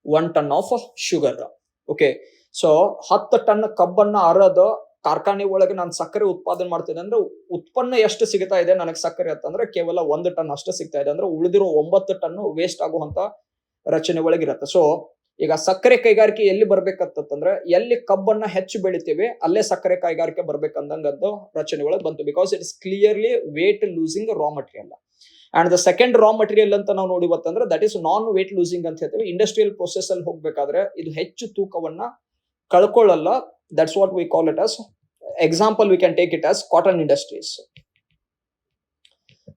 1 ton of sugar. Okay, so 10 ton ಕಬ್ಬನ್ನ ಅರದ ಕಾರ್ಖಾನೆ ಒಳಗೆ ನಾನು ಸಕ್ಕರೆ ಉತ್ಪಾದನೆ ಮಾಡ್ತೇನೆ ಅಂದ್ರೆ ಉತ್ಪನ್ನ ಎಷ್ಟು ಸಿಗ್ತಾ ಇದೆ ನನಗೆ ಸಕ್ಕರೆ ಅಂತಂದ್ರೆ ಕೇವಲ 1 ಟನ್ ಅಷ್ಟೇ ಸಿಗ್ತಾ ಇದೆ. ಅಂದ್ರೆ ಉಳಿದಿರೋ 9 ಟನ್ ವೇಸ್ಟ್ ಆಗುವಂತ ರಚನೆ ಒಳಗಿರುತ್ತೆ. ಸೊ ಈಗ ಸಕ್ಕರೆ ಕೈಗಾರಿಕೆ ಎಲ್ಲಿ ಬರ್ಬೇಕಂತಂದ್ರೆ ಎಲ್ಲಿ ಕಬ್ಬನ್ನ ಹೆಚ್ಚು ಬೆಳಿತೀವಿ ಅಲ್ಲೇ ಸಕ್ಕರೆ ಕೈಗಾರಿಕೆ ಬರ್ಬೇಕಂದಂಗದ್ದು ರಚನೆ ಒಳಗೆ ಬಂತು. Because it is clearly weight losing raw material. And the second raw material ಅಂತ ನಾವು ನೋಡಿವತ್ತಂದ್ರೆ that is non weight losing ಅಂತ ಹೇಳ್ತೀವಿ. ಇಂಡಸ್ಟ್ರಿಯಲ್ ಪ್ರೊಸೆಸ್ ಅಲ್ಲಿ ಹೋಗ್ಬೇಕಾದ್ರೆ ಇದು ಹೆಚ್ಚು ತೂಕವನ್ನ ಕಳ್ಕೊಳ್ಳಲ್ಲ. That's what we call it as. Example, we can take it as cotton industries.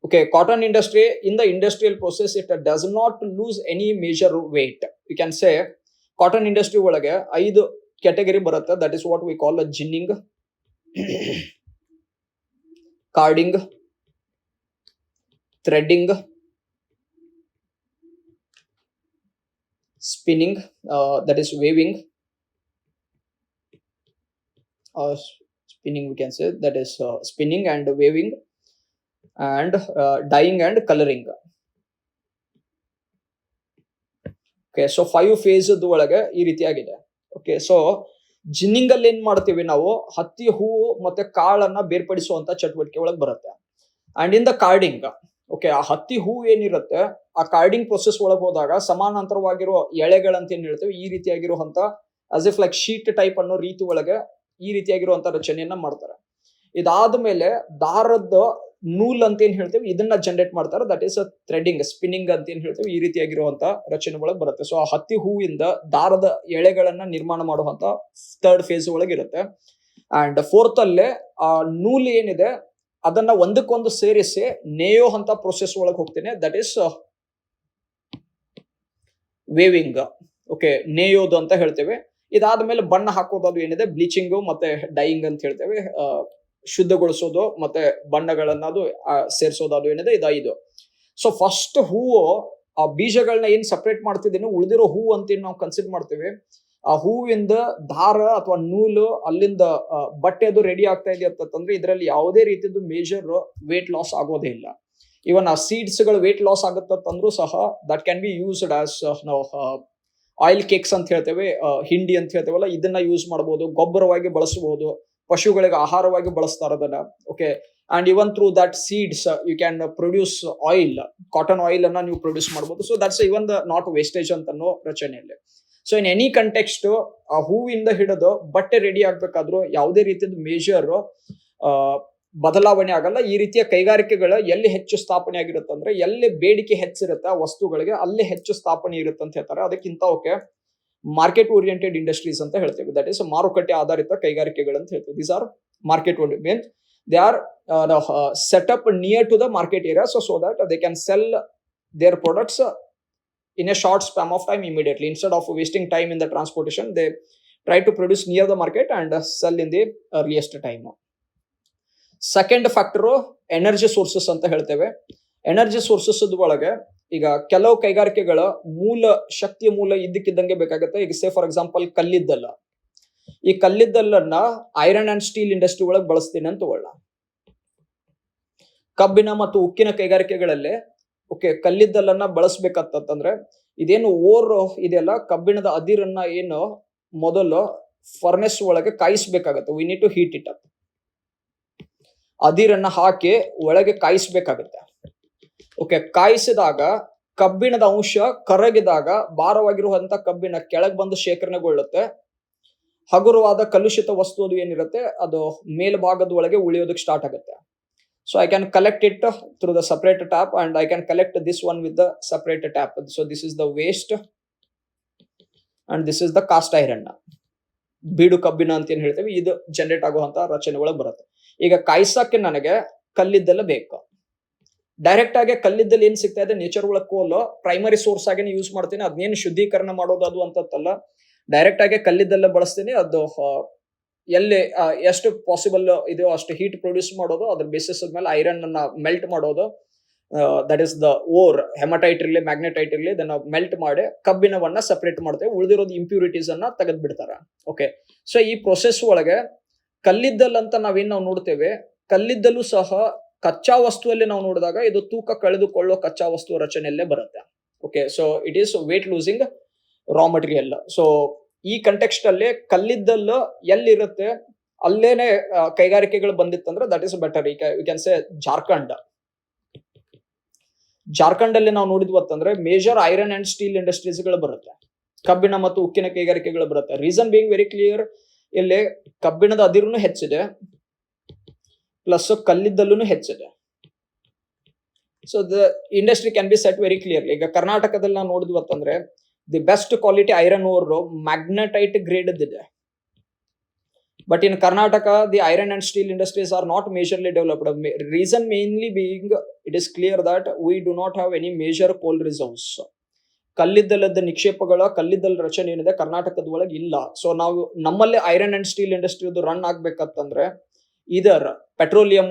Okay, cotton industry, in the industrial process it does not lose any major weight. We can say cotton industry ಒಳಗೆ 5 category ಬರುತ್ತೆ. That is what we call a ginning, carding, threading, spinning, that is weaving, spinning we can say, that is spinning and weaving, and dyeing and coloring. Okay, so 5 phase ಒಳಗೆ ಈ ರೀತಿಯಾಗಿದೆ. ಓಕೆ, ಸೊ ಜಿನ್ನಿಂಗ್ ಅಲ್ಲಿ ಏನ್ ಮಾಡ್ತೀವಿ ನಾವು, ಹತ್ತಿ ಹೂವು ಮತ್ತೆ ಕಾಳನ್ನ ಬೇರ್ಪಡಿಸುವಂತ ಚಟುವಟಿಕೆ ಒಳಗೆ ಬರುತ್ತೆ. And in the carding, okay, ಆ ಹತ್ತಿ ಹೂವು ಏನಿರುತ್ತೆ ಆ ಕಾರ್ಡಿಂಗ್ ಪ್ರೊಸೆಸ್ ಒಳಗೆ ಹೋದಾಗ ಸಮಾನಾಂತರವಾಗಿರೋ ಎಳೆಗಳಂತ ಏನ್ ಹೇಳ್ತೇವೆ ಈ ರೀತಿಯಾಗಿರುವಂತ as if like sheet type ಅನ್ನೋ ರೀತಿ ಒಳಗೆ ಈ ರೀತಿಯಾಗಿರುವಂತ ರಚನೆಯನ್ನ ಮಾಡ್ತಾರೆ. ಇದಾದ್ಮೇಲೆ ದಾರದ ನೂಲ್ ಅಂತ ಏನ್ ಹೇಳ್ತೇವೆ ಇದನ್ನ ಜನರೇಟ್ ಮಾಡ್ತಾರೆ. That is a threading, spinning ಅಂತ ಏನ್ ಹೇಳ್ತೇವೆ ಈ ರೀತಿಯಾಗಿರುವಂತ ರಚನೆ ಒಳಗೆ ಬರುತ್ತೆ. ಸೊ ಆ ಹತ್ತಿ ಹೂವಿಂದ ದಾರದ ಎಳೆಗಳನ್ನ ನಿರ್ಮಾಣ ಮಾಡುವಂತ ಥರ್ಡ್ ಫೇಸ್ ಒಳಗೆ ಇರುತ್ತೆ. ಅಂಡ್ ಫೋರ್ತ್ ಅಲ್ಲೇ ಆ ನೂಲ್ ಏನಿದೆ ಅದನ್ನ ಒಂದಕ್ಕೊಂದು ಸೇರಿಸಿ ನೇಯೋ ಅಂತ ಪ್ರೊಸೆಸ್ ಒಳಗೆ ಹೋಗ್ತೇನೆ. That is waving. ಓಕೆ, ನೇಯೋದು ಅಂತ ಹೇಳ್ತೇವೆ. ಇದಾದ್ಮೇಲೆ ಬಣ್ಣ ಹಾಕೋದು ಅದು ಏನಿದೆ ಬ್ಲೀಚಿಂಗು ಮತ್ತೆ ಡೈಯಿಂಗ್ ಅಂತ ಹೇಳ್ತೇವೆ. ಶುದ್ಧಗೊಳಿಸೋದು ಮತ್ತೆ ಬಣ್ಣಗಳನ್ನ ಅದು ಸೇರಿಸೋದು ಅದು ಏನಿದೆ ಇದು. ಸೊ ಫಸ್ಟ್ ಹೂವು ಆ ಬೀಜಗಳನ್ನ ಏನ್ ಸಪರೇಟ್ ಮಾಡ್ತಿದ್ದೀನಿ ಉಳಿದಿರೋ ಹೂವು ಅಂತ ನಾವು ಕನ್ಸಿಡರ್ ಮಾಡ್ತೀವಿ. ಆ ಹೂವಿಂದ ದಾರ ಅಥವಾ ನೂಲು ಅಲ್ಲಿಂದ ಬಟ್ಟೆ ಅದು ರೆಡಿ ಆಗ್ತಾ ಇದೆ ಅಂತಂದ್ರೆ ಇದರಲ್ಲಿ ಯಾವುದೇ ರೀತಿಯದ್ದು ಮೇಜರ್ ವೇಟ್ ಲಾಸ್ ಆಗೋದೇ ಇಲ್ಲ. ಇವನ್ ಆ ಸೀಡ್ಸ್ ಗಳು ವೇಟ್ ಲಾಸ್ ಆಗುತ್ತಂದ್ರೂ ಸಹ that can be used as ನಾವು ಆಯಿಲ್ ಕೇಕ್ಸ್ ಅಂತ ಹೇಳ್ತೇವೆ, ಹಿಂಡಿ ಅಂತ ಹೇಳ್ತೇವಲ್ಲ, ಇದನ್ನ ಯೂಸ್ ಮಾಡಬಹುದು, ಗೊಬ್ಬರವಾಗಿ ಬಳಸಬಹುದು, ಪಶುಗಳಿಗೆ ಆಹಾರವಾಗಿ ಬಳಸ್ತಾರ ಅದನ್ನ. Okay, and even through that seeds you can produce oil, cotton oil ಅನ್ನ ನೀವು ಪ್ರೊಡ್ಯೂಸ್ ಮಾಡಬಹುದು. So that's even the not wastage ಅಂತ ಅನ್ನೋ ರಚನೆಯಲ್ಲಿ. ಸೊ ಇನ್ ಎನಿ ಕಂಟೆಕ್ಸ್ಟ್ ಆ ಹೂವಿಂದ ಹಿಡಿದು ಬಟ್ಟೆ ರೆಡಿ ಆಗ್ಬೇಕಾದ್ರೂ ಯಾವುದೇ ರೀತಿಯ ಮೇಜರ್ ಬದಲಾವಣೆ ಆಗಲ್ಲ. ಈ ರೀತಿಯ ಕೈಗಾರಿಕೆಗಳು ಎಲ್ಲಿ ಹೆಚ್ಚು ಸ್ಥಾಪನೆ ಆಗಿರುತ್ತೆ ಅಂದ್ರೆ ಎಲ್ಲಿ ಬೇಡಿಕೆ ಹೆಚ್ಚಿರುತ್ತೆ ಆ ವಸ್ತುಗಳಿಗೆ ಅಲ್ಲಿ ಹೆಚ್ಚು ಸ್ಥಾಪನೆ ಇರುತ್ತೆ ಅಂತ ಹೇಳ್ತಾರೆ. ಅದಕ್ಕಿಂತ ಓಕೆ ಮಾರ್ಕೆಟ್ ಓರಿಯೆಂಟೆಡ್ ಇಂಡಸ್ಟ್ರೀಸ್ ಅಂತ ಹೇಳ್ತೇವೆ. ದಟ್ ಈಸ್ ಮಾರುಕಟ್ಟೆ ಆಧಾರಿತ ಕೈಗಾರಿಕೆಗಳು ಅಂತ ಹೇಳ್ತೇವೆ. These are market means they are set up near to the market area so that they can sell their products in a short span of time immediately. Instead of wasting time in the transportation, they try to produce near the market and sell in the earliest time. Second factor, energy sources ಅಂತ ಹೇಳ್ತೇವೆ. ಎನರ್ಜಿ ಸೋರ್ಸಸ್ ಒಳಗೆ ಈಗ ಕೆಲವು ಕೈಗಾರಿಕೆಗಳ ಶಕ್ತಿಯ ಮೂಲ ಇದ್ದಕ್ಕಿದ್ದಂಗೆ ಬೇಕಾಗುತ್ತೆ. ಈಗ ಸೇ ಫಾರ್ ಎಕ್ಸಾಂಪಲ್ ಕಲ್ಲಿದ್ದಲ್ಲ, ಈ ಕಲ್ಲಿದ್ದಲನ್ನ ಐರನ್ ಅಂಡ್ ಸ್ಟೀಲ್ ಇಂಡಸ್ಟ್ರಿ ಒಳಗೆ ಬಳಸ್ತೀನಿ ಅಂತ ತಗೊಳ್ಳ. ಕಬ್ಬಿಣ ಮತ್ತು ಉಕ್ಕಿನ ಕೈಗಾರಿಕೆಗಳಲ್ಲಿ ಓಕೆ ಕಲ್ಲಿದ್ದಲನ್ನ ಬಳಸ್ಬೇಕಂತಂದ್ರೆ ಇದೇನು ಓರ್ ಇದೆಯಲ್ಲ ಕಬ್ಬಿಣದ ಅದಿರನ್ನ ಏನು ಮೊದಲು ಫರ್ನೆಸ್ ಒಳಗೆ ಕಾಯಿಸ್ಬೇಕಾಗತ್ತೆ. We need to heat it up. ಅದಿರನ್ನ ಹಾಕಿ ಒಳಗೆ ಕಾಯಿಸ್ಬೇಕಾಗತ್ತೆ. ಓಕೆ, ಕಾಯಿಸಿದಾಗ ಕಬ್ಬಿಣದ ಅಂಶ ಕರಗಿದಾಗ ಭಾರವಾಗಿರುವಂತ ಕಬ್ಬಿಣ ಕೆಳಗೆ ಬಂದು ಶೇಖರಣೆಗೊಳ್ಳುತ್ತೆ. ಹಗುರವಾದ ಕಲುಷಿತ ವಸ್ತು ಅದು ಏನಿರುತ್ತೆ ಅದು ಮೇಲ್ಭಾಗದ ಒಳಗೆ ಉಳಿಯೋದಕ್ಕೆ ಸ್ಟಾರ್ಟ್ ಆಗುತ್ತೆ. So I can collect it through the separate tap and I can collect this one with the separate tap. So this is the waste and this is the cast iron. ಬೀಡು ಕಬ್ಬಿಣ ಅಂತ ಏನ್ ಹೇಳ್ತೇವೆ ಇದು ಜನರೇಟ್ ಆಗುವಂತ ರಚನೆ ಒಳಗೆ ಬರುತ್ತೆ. ಈಗ ಕಾಯಿಸಕ್ಕೆ ನನಗೆ ಕಲ್ಲಿದ್ದಲ ಬೇಕು. ಡೈರೆಕ್ಟ್ ಆಗಿ ಕಲ್ಲಿದ್ದಲು ಏನ್ ಸಿಗ್ತಾ ಇದೆ ನೇಚರ್ ಒಳಗೆ ಕೋಲು ಪ್ರೈಮರಿ ಸೋರ್ಸ್ ಆಗಿ ಯೂಸ್ ಮಾಡ್ತೀನಿ. ಅದನ್ನೇನು ಶುದ್ಧೀಕರಣ ಮಾಡೋದು ಅದು ಅಂತಲ್ಲ, ಡೈರೆಕ್ಟ್ ಆಗಿ ಕಲ್ಲಿದ್ದಲ್ಲ ಬಳಸ್ತೀನಿ. ಅದು ಎಲ್ಲಿ ಎಷ್ಟು ಪಾಸಿಬಲ್ ಇದೆಯೋ ಅಷ್ಟು ಹೀಟ್ ಪ್ರೊಡ್ಯೂಸ್ ಮಾಡೋದು, ಅದ್ರ ಬೇಸಿಸ್ ಮೇಲೆ ಐರನ್ ಅನ್ನ ಮೆಲ್ಟ್ ಮಾಡೋದು. That is the ore, haematite ಇರ್ಲಿ ಮ್ಯಾಗ್ನೆಟೈಟ್ ಇರ್ಲಿ, ಇದನ್ನ ಮೆಲ್ಟ್ ಮಾಡಿ ಕಬ್ಬಿಣವನ್ನ ಸಪರೇಟ್ ಮಾಡ್ತೇವೆ. ಉಳಿದಿರೋದು ಇಂಪ್ಯೂರಿಟೀಸ್ ಅನ್ನ ತೆಗೆದ್ ಬಿಡ್ತಾರೆ. ಓಕೆ, ಸೊ ಈ ಪ್ರೊಸೆಸ್ ಒಳಗೆ ಕಲ್ಲಿದ್ದಲ್ ಅಂತ ನಾವು ನೋಡ್ತೇವೆ. ಕಲ್ಲಿದ್ದಲು ಸಹ ಕಚ್ಚಾ ವಸ್ತುವಲ್ಲಿ ನಾವು ನೋಡಿದಾಗ ಇದು ತೂಕ ಕಳೆದುಕೊಳ್ಳೋ ಕಚ್ಚಾ ವಸ್ತು ರಚನೆಯಲ್ಲೇ ಬರುತ್ತೆ. Okay, so it is weight losing raw material. So ಈ ಕಂಟೆಕ್ಸ್ಟ್ ಅಲ್ಲಿ ಕಲ್ಲಿದ್ದಲು ಎಲ್ಲಿರುತ್ತೆ ಅಲ್ಲೇನೆ ಕೈಗಾರಿಕೆಗಳು ಬಂದಿತ್ತಂದ್ರೆ that is better. You can say Jharkhand ಅಲ್ಲಿ ನಾವು ನೋಡಿದ್ವತ್ತಂದ್ರೆ major iron and steel industries ಗಳು ಬರುತ್ತೆ, ಕಬ್ಬಿಣ ಮತ್ತು ಉಕ್ಕಿನ ಕೈಗಾರಿಕೆಗಳು ಬರುತ್ತೆ. ರೀಸನ್ ಬೀಯಿಂಗ್ ವೆರಿ ಕ್ಲಿಯರ್, ಇಲ್ಲಿ ಕಬ್ಬಿಣದ ಅದಿರುನು ಹೆಚ್ಚಿದೆ ಪ್ಲಸ್ ಕಲ್ಲಿದ್ದಲ್ಲೂ ಹೆಚ್ಚಿದೆ. So the industry can be set very clearly. ಈಗ ಕರ್ನಾಟಕದಲ್ಲಿ ನಾವು ನೋಡಿದ್ವತ್ತಂದ್ರೆ the best quality iron ore magnetite grade ಇದೆ. But in Karnataka, the iron and steel industries are not majorly developed. Reason mainly being, it is clear that we do not have any major coal reserves. ಕಲ್ಲಿದ್ದಲದ ನಿಕ್ಷೇಪಗಳ ಕಲ್ಲಿದ್ದಲ ರಚನೆ ಏನಿದೆ ಕರ್ನಾಟಕದ ಒಳಗೆ ಇಲ್ಲ. ಸೊ ನಾವು ನಮ್ಮಲ್ಲಿ iron and steel industry run ಆಗ್ಬೇಕಂತಂದ್ರೆ ಇದರ್ ಪೆಟ್ರೋಲಿಯಂ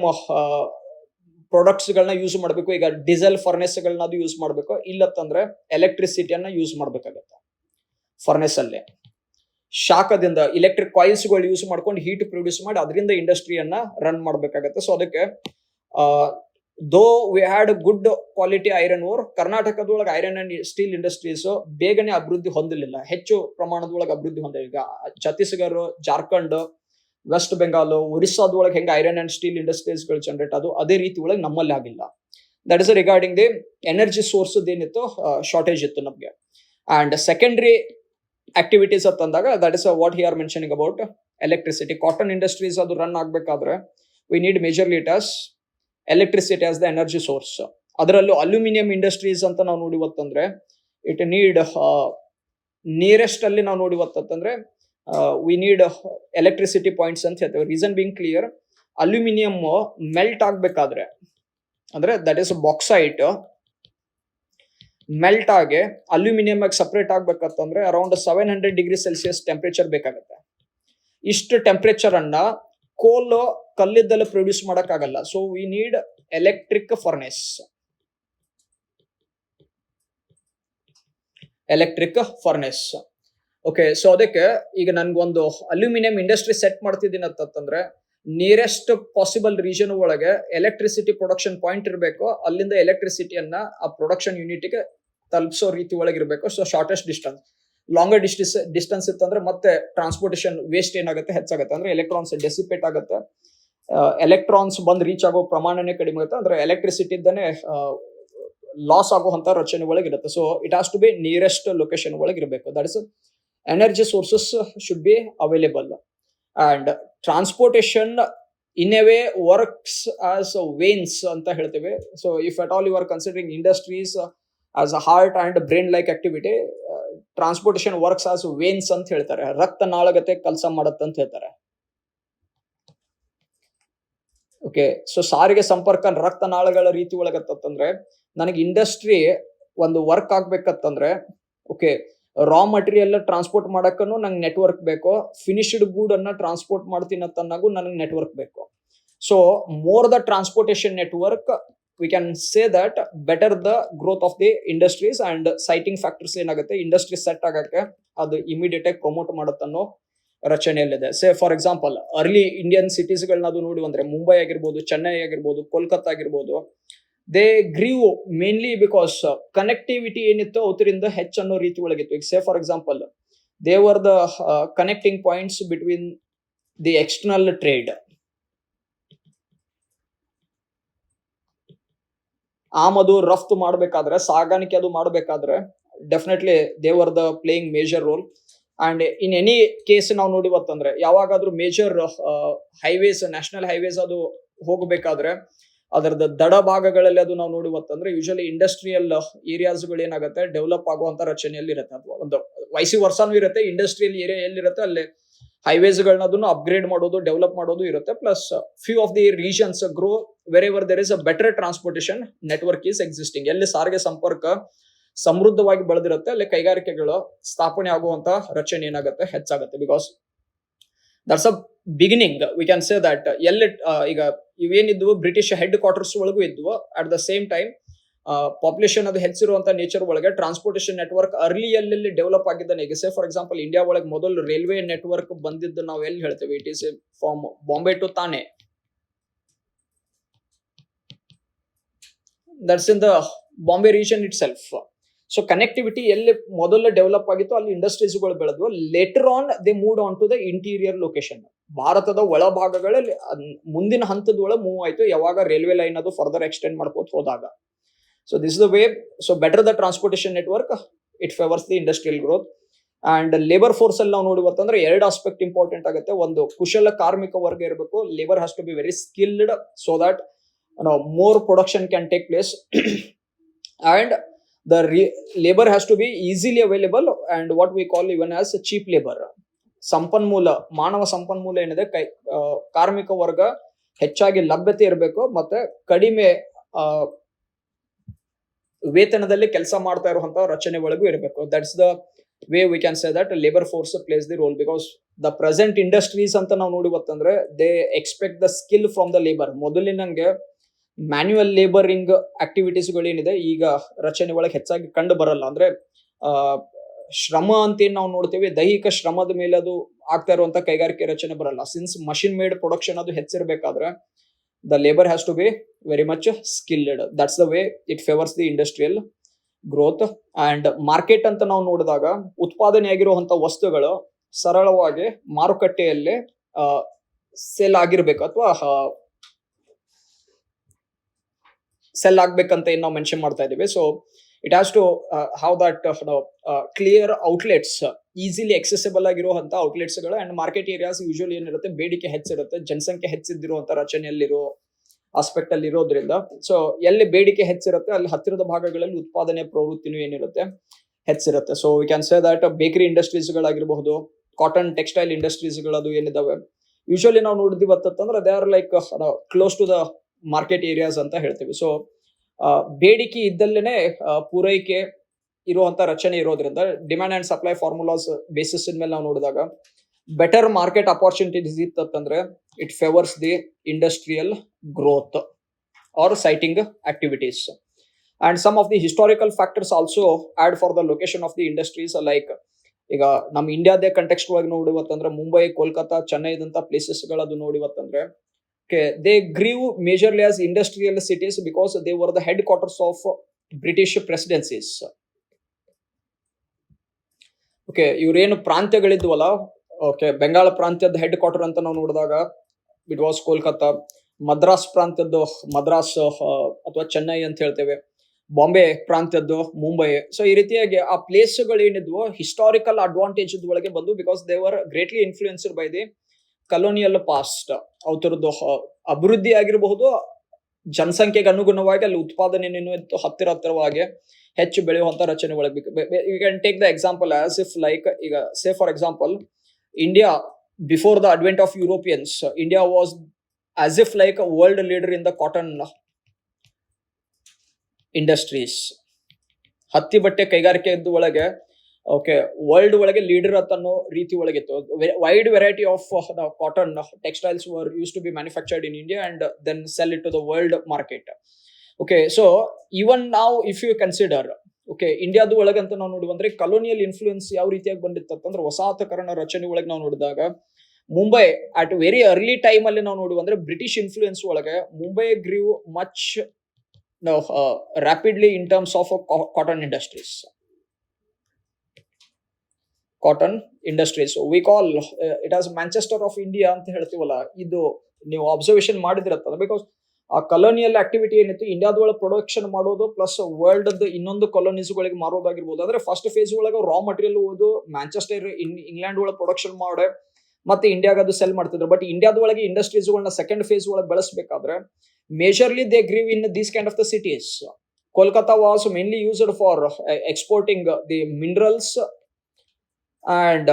ಪ್ರಾಡಕ್ಟ್ಸ್ ಗಳನ್ನ ಯೂಸ್ ಮಾಡಬೇಕು. ಈಗ ಡೀಸೆಲ್ ಫರ್ನೆಸ್ ಗಳನ್ನ ಅದು ಯೂಸ್ ಮಾಡಬೇಕು, ಇಲ್ಲತ್ತಂದ್ರೆ ಎಲೆಕ್ಟ್ರಿಸಿಟಿಯನ್ನ ಯೂಸ್ ಮಾಡ್ಬೇಕಾಗತ್ತೆ. ಫರ್ನೆಸ್ ಅಲ್ಲಿ ಶಾಖದಿಂದ ಎಲೆಕ್ಟ್ರಿಕ್ ಕಾಯಿಲ್ಸ್ ಗಳು ಯೂಸ್ ಮಾಡ್ಕೊಂಡು ಹೀಟ್ ಪ್ರೊಡ್ಯೂಸ್ ಮಾಡಿ ಅದರಿಂದ ಇಂಡಸ್ಟ್ರಿಯನ್ನ ರನ್ ಮಾಡ್ಬೇಕಾಗತ್ತೆ. ಸೊ ಅದಕ್ಕೆ though we had good quality iron ore, ಕರ್ನಾಟಕದೊಳಗೆ ಐರನ್ ಅಂಡ್ ಸ್ಟೀಲ್ ಇಂಡಸ್ಟ್ರೀಸ್ ಬೇಗನೆ ಅಭಿವೃದ್ಧಿ ಹೊಂದಲಿಲ್ಲ, ಹೆಚ್ಚು ಪ್ರಮಾಣದೊಳಗೆ ಅಭಿವೃದ್ಧಿ ಹೊಂದಿಲ್ಲ. ಈಗ ಛತ್ತೀಸ್ಗಢ, ಜಾರ್ಖಂಡ್, ವೆಸ್ಟ್ ಬೆಂಗಾಲ್, ಒರಿಸ್ಸಾದೊಳಗೆ ಹೆಂಗೆ ಐರನ್ ಅಂಡ್ ಸ್ಟೀಲ್ ಇಂಡಸ್ಟ್ರೀಸ್ ಗಳು ಜನರೇಟ್ ಅದು ಅದೇ ರೀತಿ ಒಳಗೆ ನಮ್ಮಲ್ಲಿ ಆಗಿಲ್ಲ. That is regarding the energy source ಏನಿತ್ತು ಶಾರ್ಟೇಜ್ ಇತ್ತು ನಮಗೆ. ಅಂಡ್ ಸೆಕೆಂಡರಿ ಆಕ್ಟಿವಿಟೀಸ್ ಅಂತಂದಾಗ that is what he are mentioning about electricity. Cotton industries ಅದು ರನ್ ಆಗ್ಬೇಕಾದ್ರೆ we need majorly it as electricity as the energy source. ಅದರಲ್ಲೂ ಅಲ್ಯೂಮಿನಿಯಂ ಇಂಡಸ್ಟ್ರೀಸ್ ಅಂತ ನಾವು ನೋಡಿವತ್ತಂದ್ರೆ ಇಟ್ ನೀಡ್ ನಿಯರೆಸ್ಟ್ ಅಲ್ಲಿ ನಾವು ನೋಡಿವತ್ತಂದ್ರೆ ವಿ ನೀಡ್ ಎಲೆಕ್ಟ್ರಿಸಿಟಿ ಪಾಯಿಂಟ್ಸ್ ಅಂತ ಹೇಳ್ತೇವೆ. Reason being clear, aluminium melt ಆಗ್ಬೇಕಾದ್ರೆ ಅಂದ್ರೆ ದಟ್ ಇಸ್ ಬಾಕ್ಸೈಟ್ ಮೆಲ್ಟ್ ಆಗಿ ಅಲ್ಯೂಮಿನಿಯಂ ಆಗಿ ಸಪರೇಟ್ ಆಗ್ಬೇಕಂತಂದ್ರೆ ಅರೌಂಡ್ 700 ಡಿಗ್ರಿ ಸೆಲ್ಸಿಯಸ್ ಟೆಂಪರೇಚರ್ ಬೇಕಾಗುತ್ತೆ. ಇಷ್ಟು ಟೆಂಪರೇಚರ್ ಅನ್ನ ಕೋಲ್ ಕಲ್ಲಿದ್ದಲು ಪ್ರೊಡ್ಯೂಸ್ ಮಾಡಕ್ಕಾಗಲ್ಲ. So we need electric furnace. Okay, so ಅದಕ್ಕೆ ಈಗ ನನ್ಗೊಂದು ಅಲ್ಯೂಮಿನಿಯಂ ಇಂಡಸ್ಟ್ರಿ ಸೆಟ್ ಮಾಡ್ತಿದ್ದೀನಿ ಅಂತಂದ್ರೆ ನಿಯರೆಸ್ಟ್ ಪಾಸಿಬಲ್ ರೀಜನ್ ಒಳಗೆ ಎಲೆಕ್ಟ್ರಿಸಿಟಿ ಪ್ರೊಡಕ್ಷನ್ ಪಾಯಿಂಟ್ ಇರಬೇಕು. ಅಲ್ಲಿಂದ ಎಲೆಕ್ಟ್ರಿಸಿಟಿಯನ್ನ ಆ ಪ್ರೊಡಕ್ಷನ್ ಯೂನಿಟ್ಗೆ ತಲುಪಿಸೋ ರೀತಿ ಒಳಗೆ ಇರಬೇಕು. So shortest distance, longer distance ಇತ್ತಂದ್ರೆ ಮತ್ತೆ ಟ್ರಾನ್ಸ್ಪೋರ್ಟೇಷನ್ ವೇಸ್ಟ್ ಏನಾಗುತ್ತೆ ಹೆಚ್ಚಾಗುತ್ತೆ, ಅಂದ್ರೆ ಎಲೆಕ್ಟ್ರಾನ್ಸ್ ಡೆಸಿಪೇಟ್ ಆಗುತ್ತೆ, ಎಲೆಕ್ಟ್ರಾನ್ಸ್ ಬಂದು ರೀಚ್ ಆಗೋ ಪ್ರಮಾಣನೇ ಕಡಿಮೆ ಆಗುತ್ತೆ, ಅಂದ್ರೆ ಎಲೆಕ್ಟ್ರಿಸಿಟಿ ಇದ್ದಾನೆ ಲಾಸ್ ಆಗುವಂತ ರಚನೆ ಒಳಗೆ ಇರುತ್ತೆ. So it has to be nearest location ಒಳಗೆ ಇರಬೇಕು. That is energy sources should be available. And transportation in a way works as veins ಅಂತ ಹೇಳ್ತೇವೆ. So if at all you are considering industries as a heart and brain like activity, transportation works as veins ಅಂತ ಹೇಳ್ತಾರೆ, ರಕ್ತನಾಳಗತೆ ಕೆಲಸ ಮಾಡುತ್ತೆ ಅಂತ ಹೇಳ್ತಾರೆ. ಓಕೆ, ಸೊ ಸಾರಿಗೆ ಸಂಪರ್ಕ ರಕ್ತನಾಳಗಳ ರೀತಿ ಒಳಗತ್ತಂದ್ರೆ ನನಗೆ ಇಂಡಸ್ಟ್ರಿ ಒಂದು ವರ್ಕ್ ಆಗ್ಬೇಕಂತಂದ್ರೆ ಓಕೆ ರಾ ಮಟೀರಿಯಲ್ ಟ್ರಾನ್ಸ್ಪೋರ್ಟ್ ಮಾಡಕ್ಕೂ ನಂಗೆ ನೆಟ್ವರ್ಕ್ ಬೇಕು, ಫಿನಿಶ್ಡ್ ಗೂಡ್ ಅನ್ನ ಟ್ರಾನ್ಸ್ಪೋರ್ಟ್ ಮಾಡ್ತೀನಿ ಅಂತನ್ನಾಗೂ ನನಗೆ ನೆಟ್ವರ್ಕ್ ಬೇಕು. So more the transportation network we can say that better the growth of the industries and siting factors ಏನಾಗುತ್ತೆ ಇಂಡಸ್ಟ್ರಿ ಸೆಟ್ ಆಗಕ್ಕೆ ಅದು ಇಮಿಡಿಯೇಟ್ ಆಗಿ ಪ್ರಮೋಟ್ ಮಾಡುತ್ತನ್ನೋ ರಚನೆಯಲ್ಲಿದೆ. Say for example early Indian cities ಗಳನ್ನ ಅದು ನೋಡಿ ಅಂದ್ರೆ ಮುಂಬೈ ಆಗಿರ್ಬೋದು, ಚೆನ್ನೈ ಆಗಿರ್ಬೋದು, ಕೋಲ್ಕತ್ತಾ ಆಗಿರ್ಬೋದು, they grew mainly because connectivity ಏನಿತ್ತು ಅವರಿಂದ ಹೆಚ್ಚನ್ನೋ ರೀತಿ ಒಳಗಿತ್ತು. ಈಗ say for example they were the connecting points between the external trade. ಆಮದು ರಫ್ತು ಮಾಡಬೇಕಾದ್ರೆ, ಸಾಗಾಣಿಕೆ ಅದು ಮಾಡಬೇಕಾದ್ರೆ definitely they were the playing major role. And in any case ನಾವು ನೋಡಿವತ್ತಂದ್ರೆ ಯಾವಾಗಾದ್ರೂ ಮೇಜರ್ ಹೈವೇಸ್, ನ್ಯಾಷನಲ್ ಹೈವೇಸ್ ಅದು ಹೋಗಬೇಕಾದ್ರೆ ಅದರದ ದಡ ಭಾಗಗಳಲ್ಲಿ ಅದು ನಾವು ನೋಡಿವತ್ತಂದ್ರೆ ಯೂಶಲಿ ಇಂಡಸ್ಟ್ರಿಯಲ್ ಏರಿಯಾಸ್ಗಳು ಏನಾಗುತ್ತೆ ಡೆವಲಪ್ ಆಗುವಂತ ರಚನೆಯಲ್ಲಿ ಇರುತ್ತೆ. ಅಥವಾ ಒಂದು ವೈಸಿ ವರ್ಷನೂ ಇರುತ್ತೆ. ಇಂಡಸ್ಟ್ರಿಯಲ್ ಏರಿಯಾ ಎಲ್ಲಿರುತ್ತೆ ಅಲ್ಲಿ ಹೈವೇಸ್ಗಳನ್ನ ಅದನ್ನು ಅಪ್ಗ್ರೇಡ್ ಮಾಡೋದು, ಡೆವಲಪ್ ಮಾಡೋದು ಇರುತ್ತೆ. Plus few of the regions grow wherever there is a better transportation network is existing. ಎಲ್ಲಿ ಸಾರಿಗೆ ಸಂಪರ್ಕ ಸಮೃದ್ಧವಾಗಿ ಬೆಳೆದಿರುತ್ತೆ ಅಲ್ಲಿ ಕೈಗಾರಿಕೆಗಳು ಸ್ಥಾಪನೆ ಆಗುವಂತ ರಚನೆ ಏನಾಗುತ್ತೆ ಹೆಚ್ಚಾಗುತ್ತೆ. Because that's a beginning. V can say that ಎಲ್ಲಿ ಈಗ ಇವೇನಿದ್ವು ಬ್ರಿಟಿಷ್ ಹೆಡ್ ಕ್ವಾರ್ಟರ್ಸ್ ಒಳಗೂ ಇದ್ವು. At the same time population ಅದು ಹೆಚ್ಚಿರುವಂತ ನೇಚರ್ ಒಳಗೆ ಟ್ರಾನ್ಸ್ಪೋರ್ಟೇಷನ್ ನೆಟ್ವರ್ಕ್ ಅರ್ಲಿ ಎಲ್ಲೆಲ್ಲಿ ಡೆವಲಪ್ ಆಗಿದ್ದಾನೆ. ಈಗ ಸೇ ಫಾರ್ ಎಕ್ಸಾಂಪಲ್ ಇಂಡಿಯಾ ಒಳಗೆ ಮೊದಲು ರೈಲ್ವೆ ನೆಟ್ವರ್ಕ್ ಬಂದಿದ್ದು ನಾವು ಎಲ್ಲಿ ಹೇಳ್ತೇವೆ, it is from Bombay to Thane. That's in the Bombay region itself. So connectivity ಎಲ್ಲಿ ಮೊದಲು ಡೆವಲಪ್ ಆಗಿತ್ತು ಅಲ್ಲಿ ಇಂಡಸ್ಟ್ರೀಸ್ಗಳು ಬೆಳೆದ್ವು. Later on they move on to the interior location. ಭಾರತದ ಒಳಭಾಗಗಳಲ್ಲಿ ಮುಂದಿನ ಹಂತದೊಳಗೆ ಮೂವ್ ಆಯ್ತು ಯಾವಾಗ ರೈಲ್ವೆ ಲೈನ್ ಅದು ಫರ್ದರ್ ಎಕ್ಸ್ಟೆಂಡ್ ಮಾಡ್ಕೋತ ಹೋದಾಗ. So this is the way. So better the transportation network, it favours the industrial growth. And labour force ಅಲ್ಲಿ ನಾವು ನೋಡಿವತ್ತಂದ್ರೆ ಎರಡು ಆಸ್ಪೆಕ್ಟ್ ಇಂಪಾರ್ಟೆಂಟ್ ಆಗುತ್ತೆ. ಒಂದು ಕುಶಲ ಕಾರ್ಮಿಕ ವರ್ಗ ಇರಬೇಕು. Labour has to be very skilled so that more production can take place. And the labor has to be easily available and what we call even as cheap labor. ಸಂಪನ್ಮೂಲ, ಮಾನವ ಸಂಪನ್ಮೂಲ ಏನಿದೆ ಕಾರ್ಮಿಕ ವರ್ಗ ಹೆಚ್ಚಾಗಿ ಲಭ್ಯತೆ ಇರಬೇಕು ಮತ್ತೆ ಕಡಿಮೆ ವೇತನದಲ್ಲಿ ಕೆಲಸ ಮಾಡ್ತಾ ಇರುವಂತಹ ರಚನೆ ಒಳಗೂ ಇರಬೇಕು. That's the way we can say that labour force plays the role. Because the present industries ಅಂತ ನಾವು ನೋಡಿವತ್ತಂದ್ರೆ they expect the skill from the labour. ಮೊದಲಿನಂಗೆ ಮ್ಯಾನ್ಯುವಲ್ ಲೇಬರಿಂಗ್ ಆಕ್ಟಿವಿಟೀಸ್ಗಳು ಏನಿದೆ ಈಗ ರಚನೆ ಒಳಗೆ ಹೆಚ್ಚಾಗಿ ಕಂಡು ಬರಲ್ಲ. ಅಂದ್ರೆ ಶ್ರಮ ಅಂತ ಏನ್ ನಾವು ನೋಡ್ತೇವೆ, ದೈಹಿಕ ಶ್ರಮದ ಮೇಲೆ ಅದು ಆಗ್ತಾ ಇರುವಂತ ಕೈಗಾರಿಕೆ ರಚನೆ ಬರಲ್ಲ. ಸಿನ್ಸ್ ಮಷಿನ್ ಮೇಡ್ ಪ್ರೊಡಕ್ಷನ್ ಅದು ಹೆಚ್ಚಿರ್ಬೇಕಾದ್ರೆ the labour has to be very much skilled. That's the way it favours the industrial growth. And market ಅಂತ ನಾವು ನೋಡಿದಾಗ ಉತ್ಪಾದನೆ ಆಗಿರುವಂತ ವಸ್ತುಗಳು ಸರಳವಾಗಿ ಮಾರುಕಟ್ಟೆಯಲ್ಲಿ ಸೆಲ್ ಆಗಿರ್ಬೇಕು ಅಥವಾ ಸೆಲ್ ಆಗ್ಬೇಕಂತ ಏನ್ ನಾವು ಮೆನ್ಷನ್ ಮಾಡ್ತಾ ಇದೀವಿ. So it has to how that clear outlets, easily accessible ಆಗಿರುವಂತ ಔಟ್ಲೆಟ್ಸ್ ಗಳು. ಅಂಡ್ ಮಾರ್ಕೆಟ್ ಏರಿಯಾಸ್ ಯೂಶುವಲಿ ಏನಿರುತ್ತೆ ಬೇಡಿಕೆ ಹೆಚ್ಚಿರುತ್ತೆ, ಜನಸಂಖ್ಯೆ ಹೆಚ್ಚಿದ್ದಿರುವಂತ ರಚನೆಯಲ್ಲಿರೋ ಆಸ್ಪೆಕ್ಟ್ ಅಲ್ಲಿ ಇರೋದ್ರಿಂದ. ಸೊ ಎಲ್ಲಿ ಬೇಡಿಕೆ ಹೆಚ್ಚಿರುತ್ತೆ ಅಲ್ಲಿ ಹತ್ತಿರದ ಭಾಗಗಳಲ್ಲಿ ಉತ್ಪಾದನೆ ಪ್ರವೃತ್ತಿನೂ ಏನಿರುತ್ತೆ ಹೆಚ್ಚಿರುತ್ತೆ. So we can say that bakery industries ಗಳಾಗಿರಬಹುದು, ಕಾಟನ್ ಟೆಕ್ಸ್ಟೈಲ್ ಇಂಡಸ್ಟ್ರೀಸ್ ಗಳದು ಏನಿದಾವೆ ಯೂಶುವಲಿ ನಾವು ನೋಡಿದಿವತ್ತಂದ್ರೆ they are like close to the market areas ಅಂತ ಹೇಳ್ತೀವಿ. ಸೊ ಬೇಡಿಕೆ ಇದ್ದಲ್ಲೇನೆ ಪೂರೈಕೆ ಇರುವಂತ ರಚನೆ ಇರೋದ್ರಿಂದ demand and supply formulas basis ಮೇಲೆ ನಾವು ನೋಡಿದಾಗ ಬೆಟರ್ ಮಾರ್ಕೆಟ್ ಅಪಾರ್ಚುನಿಟೀಸ್ ಇತ್ತಂದ್ರೆ it favours the industrial growth or siting activities. And some of the historical factors also add for the location of the industries. Like ಈಗ ನಮ್ಮ ಇಂಡಿಯಾದೇ ಕಂಟೆಕ್ಸ್ಟ್ ಒಳಗೆ ನೋಡಿವತ್ತಂದ್ರೆ ಮುಂಬೈ, ಕೋಲ್ಕತ್ತಾ, ಚೆನ್ನೈ ಇದಂತ ಪ್ಲೇಸಸ್ ಗಳದು ನೋಡಿವತ್ತಂದ್ರೆ they grew majorly as industrial cities because they were the headquarters of British presidencies. Okay, ಇವ್ರೇನು ಪ್ರಾಂತ್ಯಗಳಿದ್ವಲ್ಲ, ಓಕೆ, ಬೆಂಗಾಳ ಪ್ರಾಂತ್ಯದ ಹೆಡ್ ಕ್ವಾರ್ಟರ್ ಅಂತ ನಾವು ನೋಡಿದಾಗ ಇಟ್ ವಾಸ್ ಕೋಲ್ಕತ್ತಾ. ಮದ್ರಾಸ್ ಪ್ರಾಂತ್ಯದ್ದು ಮದ್ರಾಸ್ ಅಥವಾ ಚೆನ್ನೈ ಅಂತ ಹೇಳ್ತೇವೆ. ಬಾಂಬೆ ಪ್ರಾಂತ್ಯದ್ದು ಮುಂಬೈ. ಸೊ ಈ ರೀತಿಯಾಗಿ ಆ ಪ್ಲೇಸ್ಗಳು ಏನಿದ್ವು ಹಿಸ್ಟಾರಿಕಲ್ ಅಡ್ವಾಂಟೇಜ್ ಒಳಗೆ ಬಂದು because they were greatly influenced by the colonial past. ಅವರದ್ದು ಅಭಿವೃದ್ಧಿ ಆಗಿರಬಹುದು, ಜನಸಂಖ್ಯೆಗೆ ಅನುಗುಣವಾಗಿ ಅಲ್ಲಿ ಉತ್ಪಾದನೆ ಹತ್ತಿರವಾಗಿ ಹೆಚ್ಚು ಬೆಳೆಯುವಂತ ರಚನೆ ಒಳಗೆ. You can take the example as if like ಈಗ say for example India before the advent of Europeans, India was as if like world leader in the cotton industries. ಹತ್ತಿ ಬಟ್ಟೆ ಕೈಗಾರಿಕೆ ಒಳಗೆ ಓಕೆ ವರ್ಲ್ಡ್ ಒಳಗೆ ಲೀಡರ್ ಅನ್ನೋ ರೀತಿ ಒಳಗಿತ್ತು. Wide variety of cotton textiles were use to be manufactured in India and then sell it to the world market. Okay, so even ನಾವು ಇಫ್ ಯು ಕನ್ಸಿಡರ್ ಓಕೆ ಇಂಡಿಯಾದ ಒಳಗಂತ ನಾವು ನೋಡುವಂದ್ರೆ ಕಲೋನಿಯಲ್ ಇನ್ಫ್ಲೂಯೆನ್ಸ್ ಯಾವ ರೀತಿಯಾಗಿ ಬಂದಿತ್ತಂದ್ರೆ ವಸಾಹತಕರಣ ರಚನೆ ಒಳಗೆ ನಾವು ನೋಡಿದಾಗ Mumbai at very early time ಅಲ್ಲಿ ನಾವು ನೋಡುವಂದ್ರೆ ಬ್ರಿಟಿಷ್ ಇನ್ಫ್ಲೂಯೆನ್ಸ್ ಒಳಗೆ Mumbai grew much rapidly in terms of cotton industries. Cotton industries V call it as Manchester of India ಅಂತ ಹೇಳ್ತೀವಲ್ಲ, ಇದು ನೀವು ಅಬ್ಸರ್ವೇಷನ್ ಮಾಡಿದಿರತ್ತಲ್ಲ. ಬಿಕಾಸ್ ಆ ಕಲೋನಿಯಲ್ ಆಕ್ಟಿವಿಟಿ ಏನಿತ್ತು ಇಂಡಿಯಾದೊಳಗೆ ಪ್ರೊಡಕ್ಷನ್ ಮಾಡೋದು ಪ್ಲಸ್ ವರ್ಲ್ಡ್ ಇನ್ನೊಂದು ಕಾಲೋನೀಸ್ ಗಳಿಗೆ ಮಾರೋದಾಗಿರ್ಬೋದು. ಅಂದ್ರೆ ಫಸ್ಟ್ ಫೇಸ್ ಒಳಗೆ ರಾ ಮಟೀರಿಯಲ್ ಓದು ಮ್ಯಾಂಚೆಸ್ಟರ್ ಇಂಗ್ಲೆಂಡ್ ಒಳಗೆ ಪ್ರೊಡಕ್ಷನ್ ಮಾಡಿ ಮತ್ತೆ ಇಂಡಿಯಾಗ ಅದು ಸೆಲ್ ಮಾಡ್ತಿದ್ರು. ಬಟ್ ಇಂಡಿಯಾದೊಳಗೆ ಇಂಡಸ್ಟ್ರೀಸ್ ಗಳನ್ನ ಸೆಕೆಂಡ್ ಫೇಸ್ ಒಳಗೆ ಬೆಳೆಸಬೇಕಾದ್ರೆ majorly they grew in these kind of the cities. Kolkata was mainly used for exporting the minerals and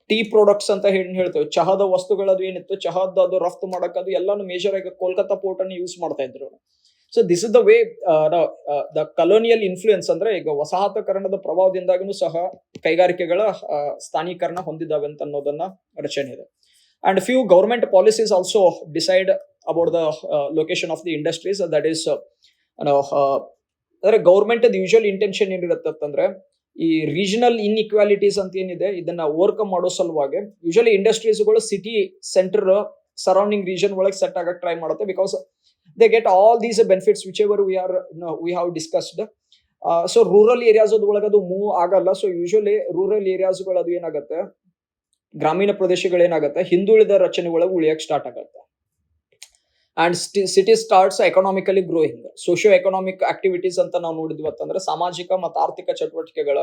tea products ಅಂತ ಹೇಳ್ತೇವೆ. ಚಹಾದ ವಸ್ತುಗಳದು ಏನಿತ್ತು ಚಹಾದ ಅದು ರಫ್ತು ಮಾಡಕ್ ಅದು ಎಲ್ಲಾನು ಮೇಜರ್ ಆಗಿ ಕೋಲ್ಕತ್ತಾ ಪೋರ್ಟ್ ಅನ್ನು ಯೂಸ್ ಮಾಡ್ತಾ ಇದ್ರು. So this is the way the colonial influence. ಅಂದ್ರೆ ಈಗ ವಸಾಹತಕರಣದ ಪ್ರಭಾವದಿಂದಾಗೂ ಸಹ ಕೈಗಾರಿಕೆಗಳ ಸ್ಥಾನೀಕರಣ ಹೊಂದಿದ್ದಾವೆ ಅಂತ ಅನ್ನೋದನ್ನ ರಚನೆ ಇದೆ. And few government policies also decide about the location of the industries. That is ಅಂದ್ರೆ ಗೌರ್ಮೆಂಟ್ ಯೂಶುವಲ್ ಇಂಟೆನ್ಷನ್ ಏನಿರುತ್ತಂದ್ರೆ ಈ ರೀಜನಲ್ ಇನ್ಇಕ್ವಾಲಿಟೀಸ್ ಅಂತ ಏನಿದೆ ಇದನ್ನ ಓವರ್ಕಮ್ ಮಾಡೋ ಸಲುವಾಗಿ ಯೂಶುವಲಿ ಇಂಡಸ್ಟ್ರೀಸ್ಗಳು ಸಿಟಿ ಸೆಂಟರ್ ಸರೌಂಡಿಂಗ್ ರೀಜನ್ ಒಳಗೆ ಸೆಟ್ ಆಗಕ್ಕೆ ಟ್ರೈ ಮಾಡುತ್ತೆ. Because they get all these benefits which ever we have discussed. So rural areas ಒಳಗೆ ಅದು ಮೂವ್ ಆಗಲ್ಲ. ಸೊ ಯೂಶಲಿ ರೂರಲ್ ಏರಿಯಾಸ್ಗಳು ಅದು ಏನಾಗುತ್ತೆ, ಗ್ರಾಮೀಣ ಪ್ರದೇಶಗಳೇನಾಗುತ್ತೆ, ಹಿಂದುಳಿದ ರಚನೆ ಒಳಗೆ ಉಳಿಯಕ್ಕೆ ಸ್ಟಾರ್ಟ್ ಆಗುತ್ತೆ. And city starts economically growing. Socio economic activities ಅಂತ ನಾವು ನೋಡಿದ್ವಿ ಅಂತಂದ್ರೆ ಸಾಮಾಜಿಕ ಮತ್ತು ಆರ್ಥಿಕ ಚಟುವಟಿಕೆಗಳ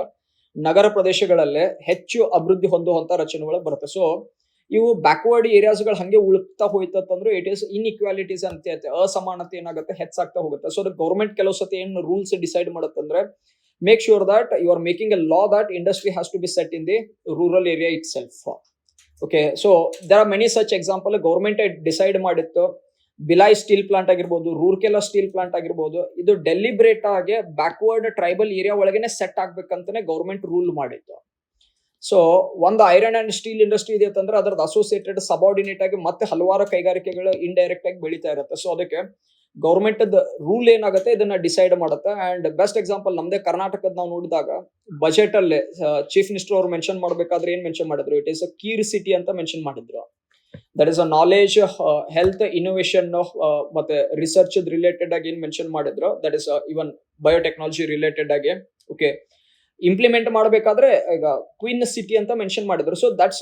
ನಗರ ಪ್ರದೇಶಗಳಲ್ಲೇ ಹೆಚ್ಚು ಅಭಿವೃದ್ಧಿ ಹೊಂದುವಂತ ರಚನೆಗಳು ಬರುತ್ತೆ. ಸೊ ಇವು ಬ್ಯಾಕ್ವರ್ಡ್ ಏರಿಯಾಸ್ಗಳು ಹಂಗೆ ಉಳುಕ್ತಾ ಹೋಯ್ತಂದ್ರೆ ಇಟ್ ಈಸ್ ಇನ್ಇಕ್ವಾಲಿಟೀಸ್ ಅಂತ ಹೇಳ್ತೆ, ಅಸಮಾನತೆ ಏನಾಗುತ್ತೆ ಹೆಚ್ಚಾಗ್ತಾ ಹೋಗುತ್ತೆ. ಸೊ ಗೌರ್ಮೆಂಟ್ ಕೆಲವು ಸತಿ ಏನು ರೂಲ್ಸ್ ಡಿಸೈಡ್ ಮಾಡುತ್ತಂದ್ರೆ make sure that you are making a law that industry has to be set in the rural area itself. Okay, so there are many such example. Government decide ಮಾಡಿತ್ತು ಬಿಲಾಯ್ ಸ್ಟೀಲ್ ಪ್ಲಾಂಟ್ ಆಗಿರ್ಬೋದು, ರೂರ್ಕೆಲಾ ಸ್ಟೀಲ್ ಪ್ಲಾಂಟ್ ಆಗಿರ್ಬೋದು, ಇದು ಡೆಲಿಬ್ರೇಟ್ ಆಗಿ ಬ್ಯಾಕ್ವರ್ಡ್ ಟ್ರೈಬಲ್ ಏರಿಯಾ ಒಳಗೇನೆ ಸೆಟ್ ಆಗ್ಬೇಕಂತಾನೆ ಗೌರ್ಮೆಂಟ್ ರೂಲ್ ಮಾಡಿತ್ತು. ಸೊ ಒಂದು ಐರನ್ ಅಂಡ್ ಸ್ಟೀಲ್ ಇಂಡಸ್ಟ್ರಿ ಇದೆ ಅಂತಂದ್ರೆ ಅದರದ್ದು ಅಸೋಸಿಯೇಟೆಡ್ ಸಬಾರ್ಡಿನೇಟ್ ಆಗಿ ಮತ್ತೆ ಹಲವಾರು ಕೈಗಾರಿಕೆಗಳು ಇಂಡೈರೆಕ್ಟ್ ಆಗಿ ಬೆಳೀತಾ ಇರುತ್ತೆ. ಸೊ ಅದಕ್ಕೆ ಗೌರ್ಮೆಂಟ್ ರೂಲ್ ಏನಾಗುತ್ತೆ ಇದನ್ನ ಡಿಸೈಡ್ ಮಾಡುತ್ತೆ. ಅಂಡ್ ಬೆಸ್ಟ್ ಎಕ್ಸಾಂಪಲ್ ನಮ್ದೇ ಕರ್ನಾಟಕದ ನಾವು ನೋಡಿದಾಗ ಬಜೆಟ್ ಅಲ್ಲೇ ಚೀಫ್ ಮಿನಿಸ್ಟರ್ ಅವರು ಮೆನ್ಷನ್ ಮಾಡ್ಬೇಕಾದ್ರೆ ಏನ್ ಮೆನ್ಷನ್ ಮಾಡಿದ್ರು, ಇಟ್ ಈಸ್ ಅ ಕೀರ್ ಸಿಟಿ ಅಂತ ಮೆನ್ಷನ್ ಮಾಡಿದ್ರು. That is a knowledge, health, innovation ಮತ್ತೆ ರಿಸರ್ಚ್ ರಿಲೇಟೆಡ್ ಆಗಿ ಏನ್ ಮೆನ್ಷನ್ ಮಾಡಿದ್ರು, that is even biotechnology related ಆಗಿ ಓಕೆ ಇಂಪ್ಲಿಮೆಂಟ್ ಮಾಡಬೇಕಾದ್ರೆ ಈಗ ಕ್ವೀನ್ ಸಿಟಿ ಅಂತ ಮೆನ್ಷನ್ ಮಾಡಿದ್ರು. So that's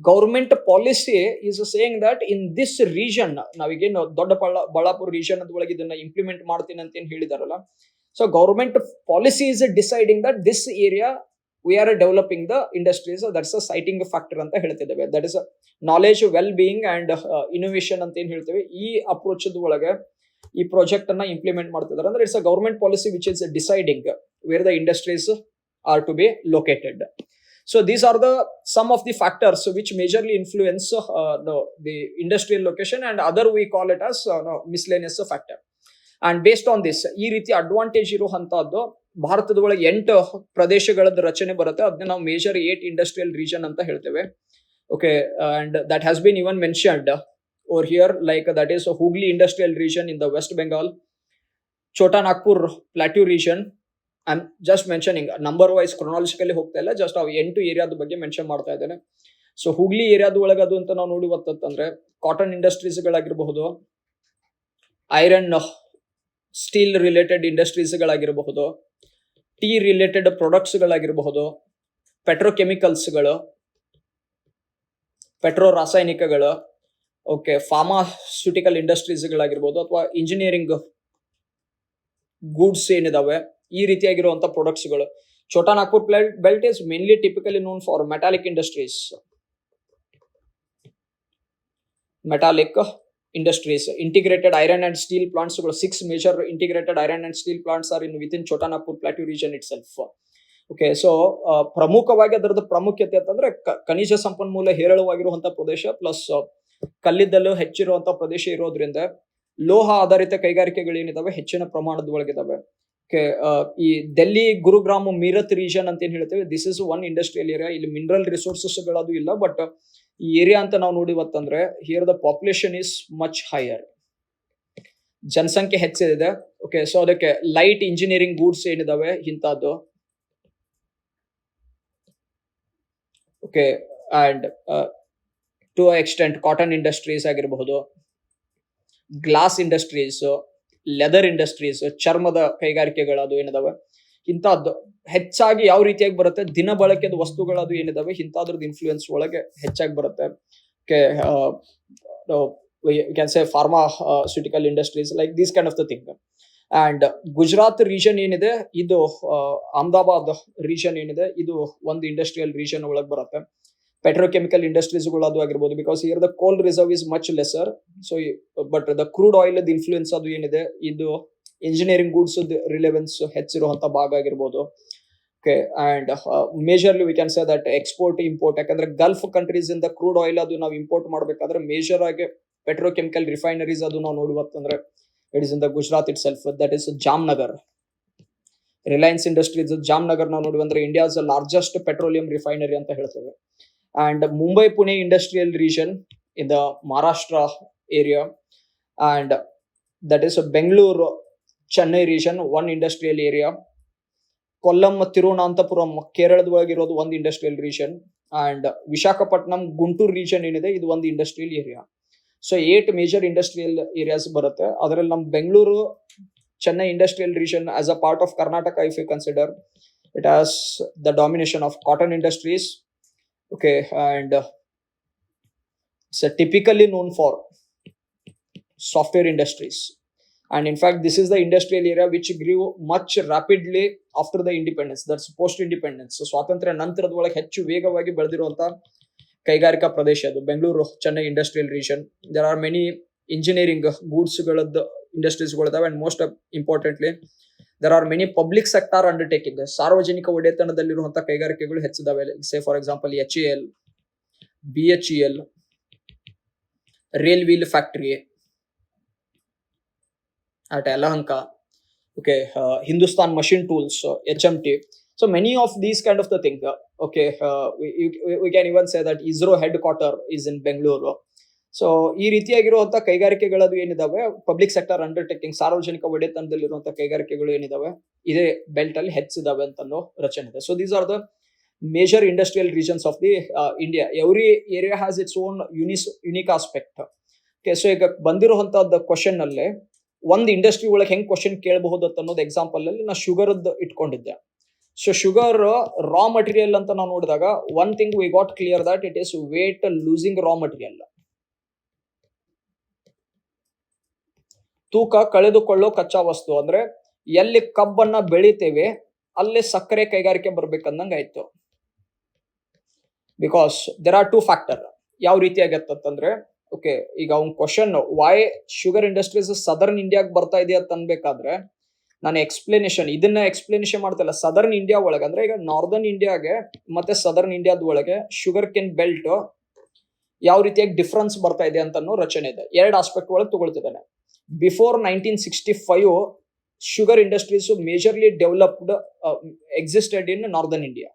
government policy is saying that in this region, ನಾವೀಗೇನು ದೊಡ್ಡ ಬಳ್ಳಾಪುರ ರೀಜನ್ ಒಳಗೆ ಇದನ್ನ ಇಂಪ್ಲಿಮೆಂಟ್ ಮಾಡ್ತೀನಿ ಅಂತ ಏನ್ ಹೇಳಿದಾರಲ್ಲ, so government policy is deciding that this area we are developing the industries. That's a siting factor ಅಂತ ಹೇಳ್ತಿದ್ದೇವೆ. That is knowledge, well being and innovation ಅಂತ ಏನ್ ಹೇಳ್ತೇವೆ, ಈ ಅಪ್ರೋಚ್ ಒಳಗೆ ಈ ಪ್ರಾಜೆಕ್ಟ್ ಅನ್ನ ಇಂಪ್ಲಿಮೆಂಟ್ ಮಾಡ್ತಿದ್ದಾರೆ. ಅಂದ್ರೆ it's a government policy which is deciding where the industries are to be located. So these are some of the factors which majorly influence the industrial location, and other we call it as miscellaneous factor. And based on this, ಈ ರೀತಿ ಅಡ್ವಾಂಟೇಜ್ ಇರುವಂತಹದ್ದು ಭಾರತದ ಒಳಗೆ 8 ಪ್ರದೇಶಗಳದ ರಚನೆ ಬರುತ್ತೆ. ಅದನ್ನ ನಾವು ಮೇಜರ್ 8 ಇಂಡಸ್ಟ್ರಿಯಲ್ ರೀಜನ್ ಅಂತ ಹೇಳ್ತೇವೆ. Okay, and that has been even mentioned over here, like that is Hooghly industrial region in the West Bengal, Chota Nagpur plateau region. I am just mentioning, number wise chronologically ಹೋಗ್ತಾ ಇಲ್ಲ, ಜಸ್ಟ್ ಅವು 8 ಏರಿಯಾದ ಬಗ್ಗೆ ಮೆನ್ಷನ್ ಮಾಡ್ತಾ ಇದ್ದೇನೆ. ಸೊ ಹುಗ್ಲಿ ಏರಿಯಾದ ಒಳಗೆ ಅದು ಅಂತ ನಾವು ನೋಡಿ ಗೊತ್ತಂದ್ರೆ ಕಾಟನ್ ಇಂಡಸ್ಟ್ರೀಸ್ಗಳಾಗಿರಬಹುದು, ಐರನ್ ಸ್ಟೀಲ್ ರಿಲೇಟೆಡ್ ಇಂಡಸ್ಟ್ರೀಸ್ಗಳಾಗಿರಬಹುದು, ಟೀ ರಿಲೇಟೆಡ್ ಪ್ರಾಡಕ್ಟ್ಸ್ಗಳಾಗಿರಬಹುದು, ಪೆಟ್ರೋಕೆಮಿಕಲ್ಸ್ಗಳು, ಪೆಟ್ರೋ ರಾಸಾಯನಿಕಗಳು, ಓಕೆ, ಫಾರ್ಮಾಸ್ಯೂಟಿಕಲ್ ಇಂಡಸ್ಟ್ರೀಸ್ಗಳಾಗಿರ್ಬೋದು, ಅಥವಾ ಇಂಜಿನಿಯರಿಂಗ್ ಗೂಡ್ಸ್ ಏನಿದಾವೆ ಈ ರೀತಿಯಾಗಿರುವಂತಹ ಪ್ರಾಡಕ್ಟ್ಸ್ಗಳು. Chota Nagpur belt is mainly typically known for metallic industries. Integrated iron and steel plants, 6 major integrated iron and steel plants are within Chota Nagpur Plateau region itself. Okay, so ಪ್ರಮುಖವಾಗಿ ಅದರದ ಪ್ರಾಮುಖ್ಯತೆ ಅಂತಂದ್ರೆ ಖನಿಜ ಸಂಪನ್ಮೂಲ ಹೇರಳವಾಗಿರುವಂತಹ ಪ್ರದೇಶ ಪ್ಲಸ್ ಕಲ್ಲಿದ್ದಲು ಹೆಚ್ಚಿರುವಂತಹ ಪ್ರದೇಶ ಇರೋದ್ರಿಂದ ಲೋಹ ಆಧಾರಿತ ಕೈಗಾರಿಕೆಗಳು ಏನಿದಾವೆ ಹೆಚ್ಚಿನ ಪ್ರಮಾಣದ ಒಳಗಿದಾವೆ. ಈ ಡೆಲ್ಲಿ, ಗುರುಗ್ರಾಮ್, ಮೀರತ್ ರೀಜನ್ ಅಂತ ಏನ್ ಹೇಳ್ತೇವೆ, this is one industrial area. ಇಲ್ಲಿ ಮಿನರಲ್ ರಿಸೋರ್ಸಸ್ ಗಳದು ಇಲ್ಲ, ಬಟ್ ಈ ಏರಿಯಾ ಅಂತ ನಾವು ನೋಡಿವತ್ತಂದ್ರೆ here the population is much higher, ಜನಸಂಖ್ಯೆ ಹೆಚ್ಚಿದೆ. ಓಕೆ, ಸೊ ಅದಕ್ಕೆ ಲೈಟ್ ಇಂಜಿನಿಯರಿಂಗ್ ಗೂಡ್ಸ್ ಏನಿದಾವೆ ಇಂಥದ್ದು. Okay, and to extent cotton industries ಆಗಿರಬಹುದು, ಗ್ಲಾಸ್ ಇಂಡಸ್ಟ್ರೀಸ್, ಲೆದರ್ ಇಂಡಸ್ಟ್ರೀಸ್, ಚರ್ಮದ ಕೈಗಾರಿಕೆಗಳು ಅದು ಏನಿದಾವೆ ಇಂಥದ್ದು ಹೆಚ್ಚಾಗಿ ಯಾವ ರೀತಿಯಾಗಿ ಬರುತ್ತೆ, ದಿನ ಬಳಕೆದ ವಸ್ತುಗಳು ಅದು ಏನಿದಾವೆ ಇಂಥದ್ರದ್ದು ಇನ್ಫ್ಲೂಯೆನ್ಸ್ ಒಳಗೆ ಹೆಚ್ಚಾಗಿ ಬರುತ್ತೆ. Can say pharmaceutical industries like these kind of the thing. And Gujarat region ಏನಿದೆ, ಇದು ಅಹಮದಾಬಾದ್ ರೀಜನ್ ಏನಿದೆ, ಇದು ಒಂದು ಇಂಡಸ್ಟ್ರಿಯಲ್ ರೀಜನ್ ಒಳಗೆ ಬರುತ್ತೆ. ಪೆಟ್ರೋಕೆಮಿಕಲ್ ಇಂಡಸ್ಟ್ರೀಸ್ಗಳು ಅದು ಆಗಿರ್ಬೋದು, ಬಿಕಾಸ್ ಹಿಯರ್ ದ ಕೋಲ್ reserve is much lesser. So but the crude oil influence ಅದು ಏನಿದೆ, ಇದು ಇಂಜಿನಿಯರಿಂಗ್ ಗೂಡ್ಸ್ ರಿಲೆವೆನ್ಸ್ ಹೆಚ್ಚಿರುವಂತ ಭಾಗ ಆಗಿರ್ಬೋದು. Okay, and majorly V can say that export import, ಯಾಕಂದ್ರೆ ಗಲ್ಫ್ ಕಂಟ್ರೀಸ್ ಇಂದ ಕ್ರೂಡ್ ಆಯಿಲ್ ಅದು ನಾವು ಇಂಪೋರ್ಟ್ ಮಾಡಬೇಕಾದ್ರೆ ಮೇಜರ್ ಆಗಿ ಪೆಟ್ರೋಕೆಮಿಕಲ್ ರಿಫೈನರೀಸ್ ಅದು ನಾವು ನೋಡುವತ್ತಂದ್ರೆ it is in the Gujarat itself, that is Jamnagar. Reliance industries Jamnagar ನಾವು ನೋಡುವಂದ್ರೆ ಇಂಡಿಯಾಸ್ ಲಾರ್ಜೆಸ್ಟ್ ಪೆಟ್ರೋಲಿಯಂ ರಿಫೈನರಿ ಅಂತ ಹೇಳ್ತೇವೆ. And Mumbai Pune industrial region in the Maharashtra area, and that is a Bangalore Chennai region, one industrial area. Kollam Tirunanthapuram Kerala irodu one industrial region, and Visakhapatnam Guntur region ಏನಿದೆ ಇದು ಒಂದು industrial area. So 8 major industrial areas ಬರುತ್ತೆ. ಅದರಲ್ಲಿ ನಮ್ಮ Bengaluru Chennai industrial region as a part of Karnataka, if you consider, it has the domination of cotton industries. Okay, and it's typically known for software industries. And in fact, this is the industrial area which grew much rapidly after the independence. That's post independence. So ಸ್ವಾತಂತ್ರ್ಯ ನಂತರದ ಒಳಗೆ ಹೆಚ್ಚು ವೇಗವಾಗಿ ಬೆಳೆದಿರುವಂತ ಕೈಗಾರಿಕಾ ಪ್ರದೇಶ ಅದು Bengaluru Chennai industrial region. There are many engineering goods ಗಳದ್ದು ಇಂಡಸ್ಟ್ರೀಸ್ಗಳಿದಾವೆ. And most importantly there are many public sector undertaking, ಸಾರ್ವಜನಿಕ ಒಡೆತನದಲ್ಲಿರುವಂತಹ ಕೈಗಾರಿಕೆಗಳು ಹೆಚ್ಚಿದಾವೆ. Say for example HAL, BHEL, Rail Wheel Factory at Yelahanka, okay, Hindustan Machine Tools, HMT. So many of these kind of the thing. Okay, we can even say that ISRO headquarter is in Bengaluru. So ಈ ರೀತಿಯಾಗಿರುವಂತಹ ಕೈಗಾರಿಕೆಗಳದು ಏನಿದಾವೆ, ಪಬ್ಲಿಕ್ ಸೆಕ್ಟರ್ ಅಂಡರ್ಟೇಕಿಂಗ್, ಸಾರ್ವಜನಿಕ ಒಡೆತನದಲ್ಲಿರುವಂತಹ ಕೈಗಾರಿಕೆಗಳು ಏನಿದಾವೆ ಇದೇ ಬೆಲ್ಟ್ ಅಲ್ಲಿ ಹೆಚ್ಚಿದಾವೆ ಅಂತ ಅನ್ನೋ ರಚನೆ ಇದೆ. So these are the major industrial regions of the India. Every area has its own unique aspect. Okay, so ಈಗ ಬಂದಿರುವಂತಹದ್ದು ಕ್ವಶನ್ ಅಲ್ಲಿ ಒಂದು ಇಂಡಸ್ಟ್ರಿ ಒಳಗೆ ಹೆಂಗ್ ಕ್ವಶನ್ ಕೇಳಬಹುದು ಅನ್ನೋದು ಎಕ್ಸಾಂಪಲ್ ಅಲ್ಲಿ ನಾ ಶುಗರ್ ಇಟ್ಕೊಂಡಿದ್ದೆ. ಸೊ ಶುಗರ್ ರಾ ಮಟೀರಿಯಲ್ ಅಂತ ನಾವು ನೋಡಿದಾಗ one thing we got clear that it is weight losing raw material. ತೂಕ ಕಳೆದುಕೊಳ್ಳೋ ಕಚ್ಚಾ ವಸ್ತು ಅಂದ್ರೆ ಎಲ್ಲಿ ಕಬ್ಬನ್ನ ಬೆಳಿತೇವೆ ಅಲ್ಲಿ ಸಕ್ಕರೆ ಕೈಗಾರಿಕೆ ಬರ್ಬೇಕಂದಂಗ ಆಯ್ತು. Because there are two factor. ಯಾವ ರೀತಿಯಾಗಿ ಅಂತಂದ್ರೆ, ಓಕೆ, ಈಗ ಅವ್ನ question why sugar industries southern ಇಂಡಿಯಾಗ್ ಬರ್ತಾ ಇದೆ ಅಂತ ಅನ್ಬೇಕಾದ್ರೆ ನಾನು ಇದನ್ನ ಎಕ್ಸ್ಪ್ಲನೇಷನ್ ಮಾಡ್ತಿಲ್ಲ. ಸದರ್ನ್ ಇಂಡಿಯಾ ಒಳಗೆ ಅಂದ್ರೆ ಈಗ ನಾರ್ದರ್ನ್ ಇಂಡಿಯಾಗೆ ಮತ್ತೆ ಸದರ್ನ್ ಇಂಡಿಯಾದ ಒಳಗೆ ಶುಗರ್ ಕೆನ್ ಬೆಲ್ಟ್ ಯಾವ ರೀತಿಯಾಗಿ ಡಿಫ್ರೆನ್ಸ್ ಬರ್ತಾ ಇದೆ ಅಂತ ರಚನೆ ಇದೆ. ಎರಡು ಆಸ್ಪೆಕ್ಟ್ ಒಳಗೆ ತಗೊಳ್ತಿದ್ದಾನೆ. Before 1965 sugar industries majorly developed existed in northern India.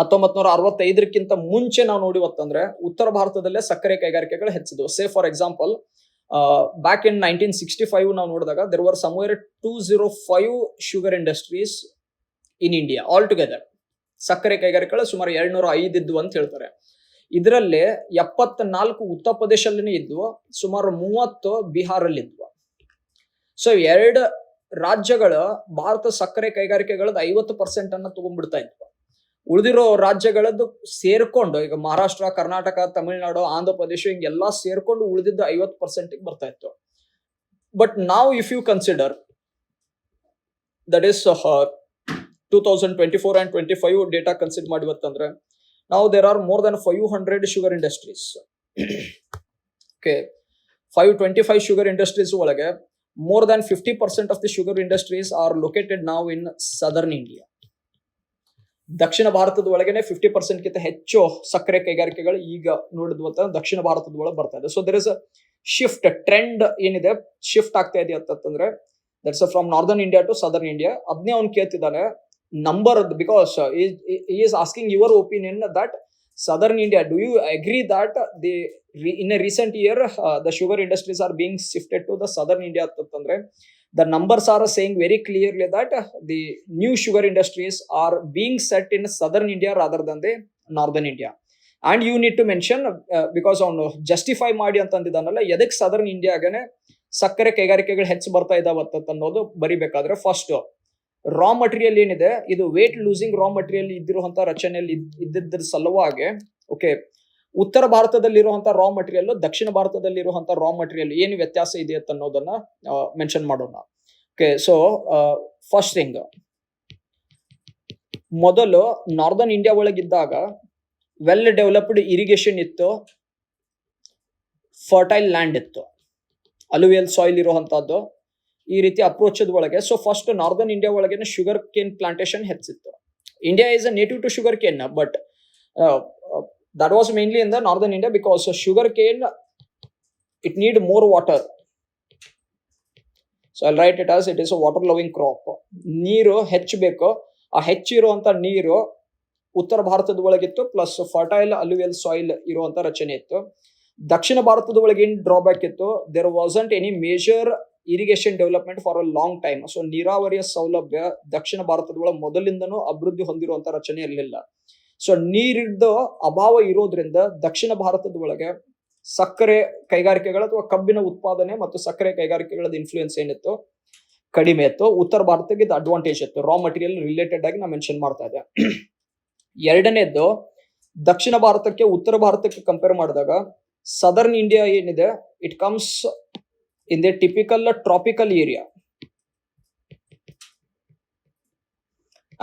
1965ಕ್ಕಿಂತ ಮುಂಚೆ ನಾವು ನೋಡಿವತ್ತಂದ್ರೆ ಉತ್ತರ ಭಾರತದಲ್ಲೇ ಸಕ್ಕರೆ ಕೈಗಾರಿಕೆಗಳು ಹೆಚ್ಚಿದ್ವು. Say for example back in 1965 ನಾವು ನೋಡಿದಾಗ there were somewhere 205 sugar industries in India all together. ಸಕ್ಕರೆ ಕೈಗಾರಿಕೆಗಳು ಸುಮಾರು 205 ಇದ್ವು ಅಂತ ಹೇಳ್ತಾರೆ. ಇದರಲ್ಲಿ 74 ಉತ್ತರ ಪ್ರದೇಶದಲ್ಲಿ ಇದ್ವು, ಸುಮಾರು 30 ಬಿಹಾರಲ್ಲಿ ಇದ್ವು. ಸೊ ಎರಡು ರಾಜ್ಯಗಳ ಭಾರತ ಸಕ್ಕರೆ ಕೈಗಾರಿಕೆಗಳದ್ದು 50% ಅನ್ನ ತಗೊಂಡ್ಬಿಡ್ತಾ ಇದ್ವು. ಉಳಿದಿರೋ ರಾಜ್ಯಗಳದ್ದು ಸೇರ್ಕೊಂಡು ಈಗ ಮಹಾರಾಷ್ಟ್ರ, ಕರ್ನಾಟಕ, ತಮಿಳುನಾಡು, ಆಂಧ್ರ ಪ್ರದೇಶ ಹಿಂಗೆಲ್ಲಾ ಸೇರ್ಕೊಂಡು ಉಳಿದಿದ್ದ 50% ಬರ್ತಾ ಇತ್ತು. ಬಟ್ ನಾವು if you consider that is 2024 and 25 data consider ಮಾಡಿವತ್ತಂದ್ರೆ now there are more than 500 sugar industries. Okay, 525 sugar industries ಒಳಗೆ more than 50% of the sugar industries are located now in southern India. ದಕ್ಷಿಣ ಭಾರತದ ಒಳಗೇನೆ 50% ಗಿಂತ ಹೆಚ್ಚು ಸಕ್ಕರೆ ಕೈಗಾರಿಕೆಗಳು ಈಗ ನೋಡಿದ್ವಂತ ದಕ್ಷಿಣ ಭಾರತದ ಒಳಗೆ ಬರ್ತಾ ಇದೆ. So there is a shift, trend ಏನಿದೆ ಶಿಫ್ಟ್ ಆಗ್ತಾ ಇದೆ ಅಂತಂದ್ರೆ that's from northern India to southern India. ಅದನ್ನೇ ಅವ್ನು ಕೇಳ್ತಿದ್ದಾನೆ number, because he is asking your opinion that southern India, do you agree that in a recent year the sugar industries are being shifted to the southern India ಅಂತಂದ್ರೆ the numbers are saying very clearly that the new sugar industries are being set in southern India rather than the northern India. And you need to mention because ಅವನು ಜಸ್ಟಿಫೈ ಮಾಡಿ ಅಂತ ಅಂದಿದ್ದಾನಲ್ಲ ಎದಕ್ಕೆ ಸದರ್ನ್ ಇಂಡಿಯಾಗನೆ ಸಕ್ಕರೆ ಕೈಗಾರಿಕೆಗಳು ಹೆಚ್ಚು ಬರ್ತಾ ಇದಾವತ್ತ ಅನ್ನೋದು ಬರಿಬೇಕಾದ್ರೆ ಫಸ್ಟ್ ರಾ ಮಟೀರಿಯಲ್ ಏನಿದೆ ಇದು ವೇಟ್ ಲೂಸಿಂಗ್ ರಾ ಮಟೀರಿಯಲ್ ಇದ್ದಿರುವಂತಹ ರಚನೆಯಲ್ಲಿ ಇದ್ದಿದ್ರ ಸಲುವಾಗಿ ಓಕೆ ಉತ್ತರ ಭಾರತದಲ್ಲಿರುವಂತಹ ರಾ ಮಟೀರಿಯಲ್ ದಕ್ಷಿಣ ಭಾರತದಲ್ಲಿರುವಂತಹ ರಾ ಮಟೀರಿಯಲ್ ಏನು ವ್ಯತ್ಯಾಸ ಇದೆ ಅಂತ ಅನ್ನೋದನ್ನ ಮೆನ್ಷನ್ ಮಾಡೋಣ. ಓಕೆ, ಸೊ ಫಸ್ಟ್ ಥಿಂಗ್, ಮೊದಲು ನಾರ್ದರ್ನ್ ಇಂಡಿಯಾ ಒಳಗಿದ್ದಾಗ ವೆಲ್ ಡೆವಲಪ್ಡ್ ಇರಿಗೇಷನ್ ಇತ್ತು, ಫರ್ಟೈಲ್ ಲ್ಯಾಂಡ್ ಇತ್ತು, ಅಲುವಿಯಲ್ ಸಾಯಿಲ್ ಇರುವಂತಹದ್ದು ಈ ರೀತಿ ಅಪ್ರೋಚ್ ಒಳಗೆ. ಸೊ ಫಸ್ಟ್ ನಾರ್ದರ್ನ್ ಇಂಡಿಯಾ ಒಳಗೆ ಶುಗರ್ ಕೇನ್ ಪ್ಲಾಂಟೇಶನ್ ಹೆಚ್ಚಿತ್ತು. India is a native to sugar cane, but that was mainly in the northern India because sugar cane it need more water. So I'll write it as it is a water loving crop. ನೀರು ಹೆಚ್ಚಬೇಕು, ಆ ಹೆಚ್ಚಿರುವಂತ ನೀರು ಉತ್ತರ ಭಾರತದ ಒಳಗಿತ್ತು, ಪ್ಲಸ್ ಫರ್ಟೈಲ್ ಅಲುವಿಯಲ್ ಸಾಯಿಲ್ ಇರುವಂತ ರಚನೆ ಇತ್ತು. ದಕ್ಷಿಣ ಭಾರತದ ಒಳಗೆ ಏನ್ ಡ್ರಾಬ್ಯಾಕ್ ಇತ್ತು, there wasn't any major irrigation development for a long time. So ನೀರಾವರಿಯ ಸೌಲಭ್ಯ ದಕ್ಷಿಣ ಭಾರತದ ಒಳಗೆ ಮೊದಲಿಂದನೂ ಅಭಿವೃದ್ಧಿ ಹೊಂದಿರುವಂತ ರಚನೆ ಇರಲಿಲ್ಲ. ಸೊ ನೀರಿದ್ದ ಅಭಾವ ಇರೋದ್ರಿಂದ ದಕ್ಷಿಣ ಭಾರತದ ಒಳಗೆ ಸಕ್ಕರೆ ಕೈಗಾರಿಕೆಗಳ ಅಥವಾ ಕಬ್ಬಿನ ಉತ್ಪಾದನೆ ಮತ್ತು ಸಕ್ಕರೆ ಕೈಗಾರಿಕೆಗಳ ಇನ್ಫ್ಲೂಯೆನ್ಸ್ ಏನಿತ್ತು ಕಡಿಮೆ ಇತ್ತು. ಉತ್ತರ ಭಾರತಕ್ಕೆ ಇದು ಅಡ್ವಾಂಟೇಜ್ ಇತ್ತು. ರಾ ಮಟೀರಿಯಲ್ ರಿಲೇಟೆಡ್ ಆಗಿ ನಾನು ಮೆನ್ಷನ್ ಮಾಡ್ತಾ ಇದ್ದೆ. ಎರಡನೇದ್ದು, ದಕ್ಷಿಣ ಭಾರತಕ್ಕೆ ಉತ್ತರ ಭಾರತಕ್ಕೆ ಕಂಪೇರ್ ಮಾಡಿದಾಗ ಸದರ್ನ್ ಇಂಡಿಯಾ ಏನಿದೆ, it comes in the typical tropical area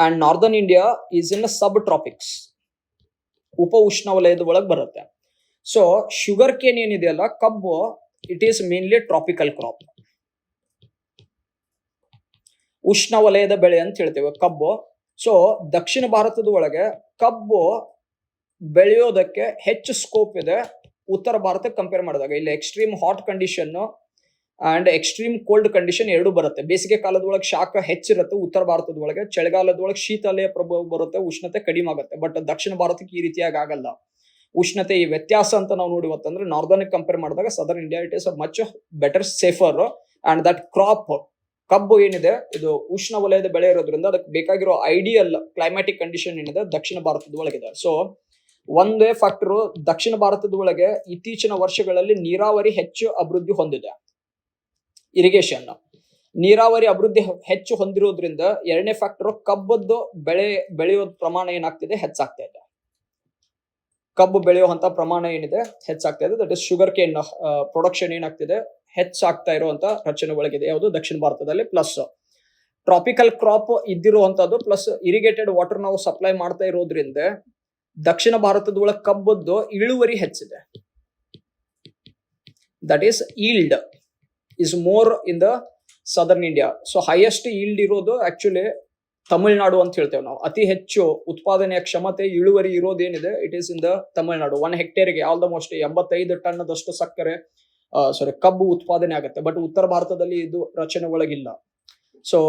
and northern India is in subtropics, ಉಪ ಉಷ್ಣ ವಲಯದ ಒಳಗೆ ಬರುತ್ತೆ. ಸೊ ಶುಗರ್ ಕೇನ್ ಏನಿದೆಯಲ್ಲ, ಕಬ್ಬು, it is mainly tropical crop, ಉಷ್ಣ ವಲಯದ ಬೆಳೆ ಅಂತ ಹೇಳ್ತೇವೆ ಕಬ್ಬು. ಸೊ ದಕ್ಷಿಣ ಭಾರತದ ಒಳಗೆ ಕಬ್ಬು ಬೆಳೆಯೋದಕ್ಕೆ ಹೆಚ್ಚು ಸ್ಕೋಪ್ ಇದೆ ಉತ್ತರ ಭಾರತಕ್ಕೆ ಕಂಪೇರ್ ಮಾಡಿದಾಗ. ಇಲ್ಲಿ extreme hot condition and extreme cold condition ಎರಡು ಬರುತ್ತೆ. ಬೇಸಿಗೆ ಕಾಲದೊಳಗೆ ಶಾಖ ಹೆಚ್ಚಿರುತ್ತೆ ಉತ್ತರ ಭಾರತದ ಒಳಗೆ, ಚಳಿಗಾಲದೊಳಗೆ ಶೀತಲೆಯ ಪ್ರಭಾವ ಬರುತ್ತೆ, ಉಷ್ಣತೆ ಕಡಿಮೆ ಆಗುತ್ತೆ. ಬಟ್ ದಕ್ಷಿಣ ಭಾರತಕ್ಕೆ ಈ ರೀತಿಯಾಗಿ ಆಗಲ್ಲ. ಉಷ್ಣತೆ ಈ ವ್ಯತ್ಯಾಸ ಅಂತ ನಾವು ನೋಡಿವತ್ತಂದ್ರೆ ನಾರ್ದರ್ನ್ ಕಂಪೇರ್ ಮಾಡಿದಾಗ southern India it is much better, safer. And that crop ಕಬ್ಬು ಏನಿದೆ, ಇದು ಉಷ್ಣ ವಲಯದ ಬೆಳೆ ಇರೋದ್ರಿಂದ ಅದಕ್ಕೆ ಬೇಕಾಗಿರೋ ಐಡಿಯಲ್ ಕ್ಲೈಮ್ಯಾಟಿಕ್ ಕಂಡೀಷನ್ ಏನಿದೆ ದಕ್ಷಿಣ ಭಾರತದ ಒಳಗಿದೆ. ಸೊ ಒಂದೇ ಫ್ಯಾಕ್ಟರ್, ದಕ್ಷಿಣ ಭಾರತದ ಒಳಗೆ ಇತ್ತೀಚಿನ ವರ್ಷಗಳಲ್ಲಿ ನೀರಾವರಿ ಹೆಚ್ಚು ಅಭಿವೃದ್ಧಿ ಹೊಂದಿದೆ, ಇರಿಗೇಷನ್ ನೀರಾವರಿ ಅಭಿವೃದ್ಧಿ ಹೆಚ್ಚು ಹೊಂದಿರೋದ್ರಿಂದ. ಎರಡನೇ ಫ್ಯಾಕ್ಟರ್, ಕಬ್ಬದ್ದು ಬೆಳೆಯೋ ಪ್ರಮಾಣ ಏನಾಗ್ತಿದೆ, ಹೆಚ್ಚಾಗ್ತಾ ಇದೆ. ಕಬ್ಬು ಬೆಳೆಯುವಂತ ಪ್ರಮಾಣ ಏನಿದೆ ಹೆಚ್ಚಾಗ್ತಾ ಇದೆ. That is sugar cane production ಏನಾಗ್ತಿದೆ, ಹೆಚ್ಚಾಗ್ತಾ ಇರುವಂತ ರಚನೆ ಒಳಗಿದೆ ಯಾವುದು ದಕ್ಷಿಣ ಭಾರತದಲ್ಲಿ. ಪ್ಲಸ್ ಟ್ರಾಪಿಕಲ್ ಕ್ರಾಪ್ ಇದ್ದಿರುವಂತದ್ದು, ಪ್ಲಸ್ ಇರಿಗೇಟೆಡ್ ವಾಟರ್ ನಾವು ಸಪ್ಲೈ ಮಾಡ್ತಾ ಇರೋದ್ರಿಂದ ದಕ್ಷಿಣ ಭಾರತದ ಒಳಗೆ ಕಬ್ಬದ್ದು ಇಳುವರಿ ಹೆಚ್ಚಿದೆ. That is yield is more in the southern India. So highest yield ಇರೋದು ಆಕ್ಚುಲಿ ತಮಿಳುನಾಡು ಅಂತ ಹೇಳ್ತೇವೆ ನಾವು. ಅತಿ ಹೆಚ್ಚು ಉತ್ಪಾದನೆಯ ಕ್ಷಮತೆ, ಇಳುವರಿ ಇರೋದೇನಿದೆ, it is in the Tamil Nadu. 1 ಹೆಕ್ಟೇರ್ಗೆ ಆಲ್ಮೋಸ್ಟ್ 85 ಟನ್ನದಷ್ಟು ಕಬ್ಬು ಉತ್ಪಾದನೆ ಆಗುತ್ತೆ. ಬಟ್ ಉತ್ತರ ಭಾರತದಲ್ಲಿ ಇದು ರಚನೆ ಒಳಗಿಲ್ಲ. So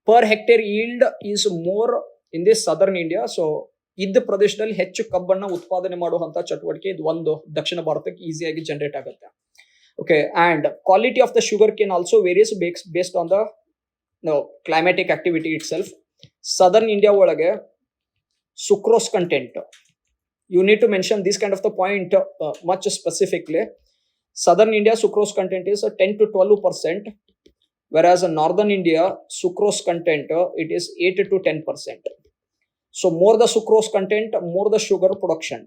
per hectare yield is more in the southern India. ಸೊ ಇದ್ದ ಪ್ರದೇಶದಲ್ಲಿ ಹೆಚ್ಚು ಕಬ್ಬನ್ನ ಉತ್ಪಾದನೆ ಮಾಡುವಂತ ಚಟುವಟಿಕೆ ಇದು ಒಂದು ದಕ್ಷಿಣ ಭಾರತಕ್ಕೆ ಈಸಿಯಾಗಿ ಜನರೇಟ್ ಆಗುತ್ತೆ. Okay, and quality of the sugar cane also varies based on the climatic activity itself. Southern India ಒಳಗೆ sucrose content, you need to mention this kind of the point much specifically. Southern India sucrose content is 10 to 12%, whereas in Northern India sucrose content it is 8 to 10%. So more the sucrose content, more the sugar production,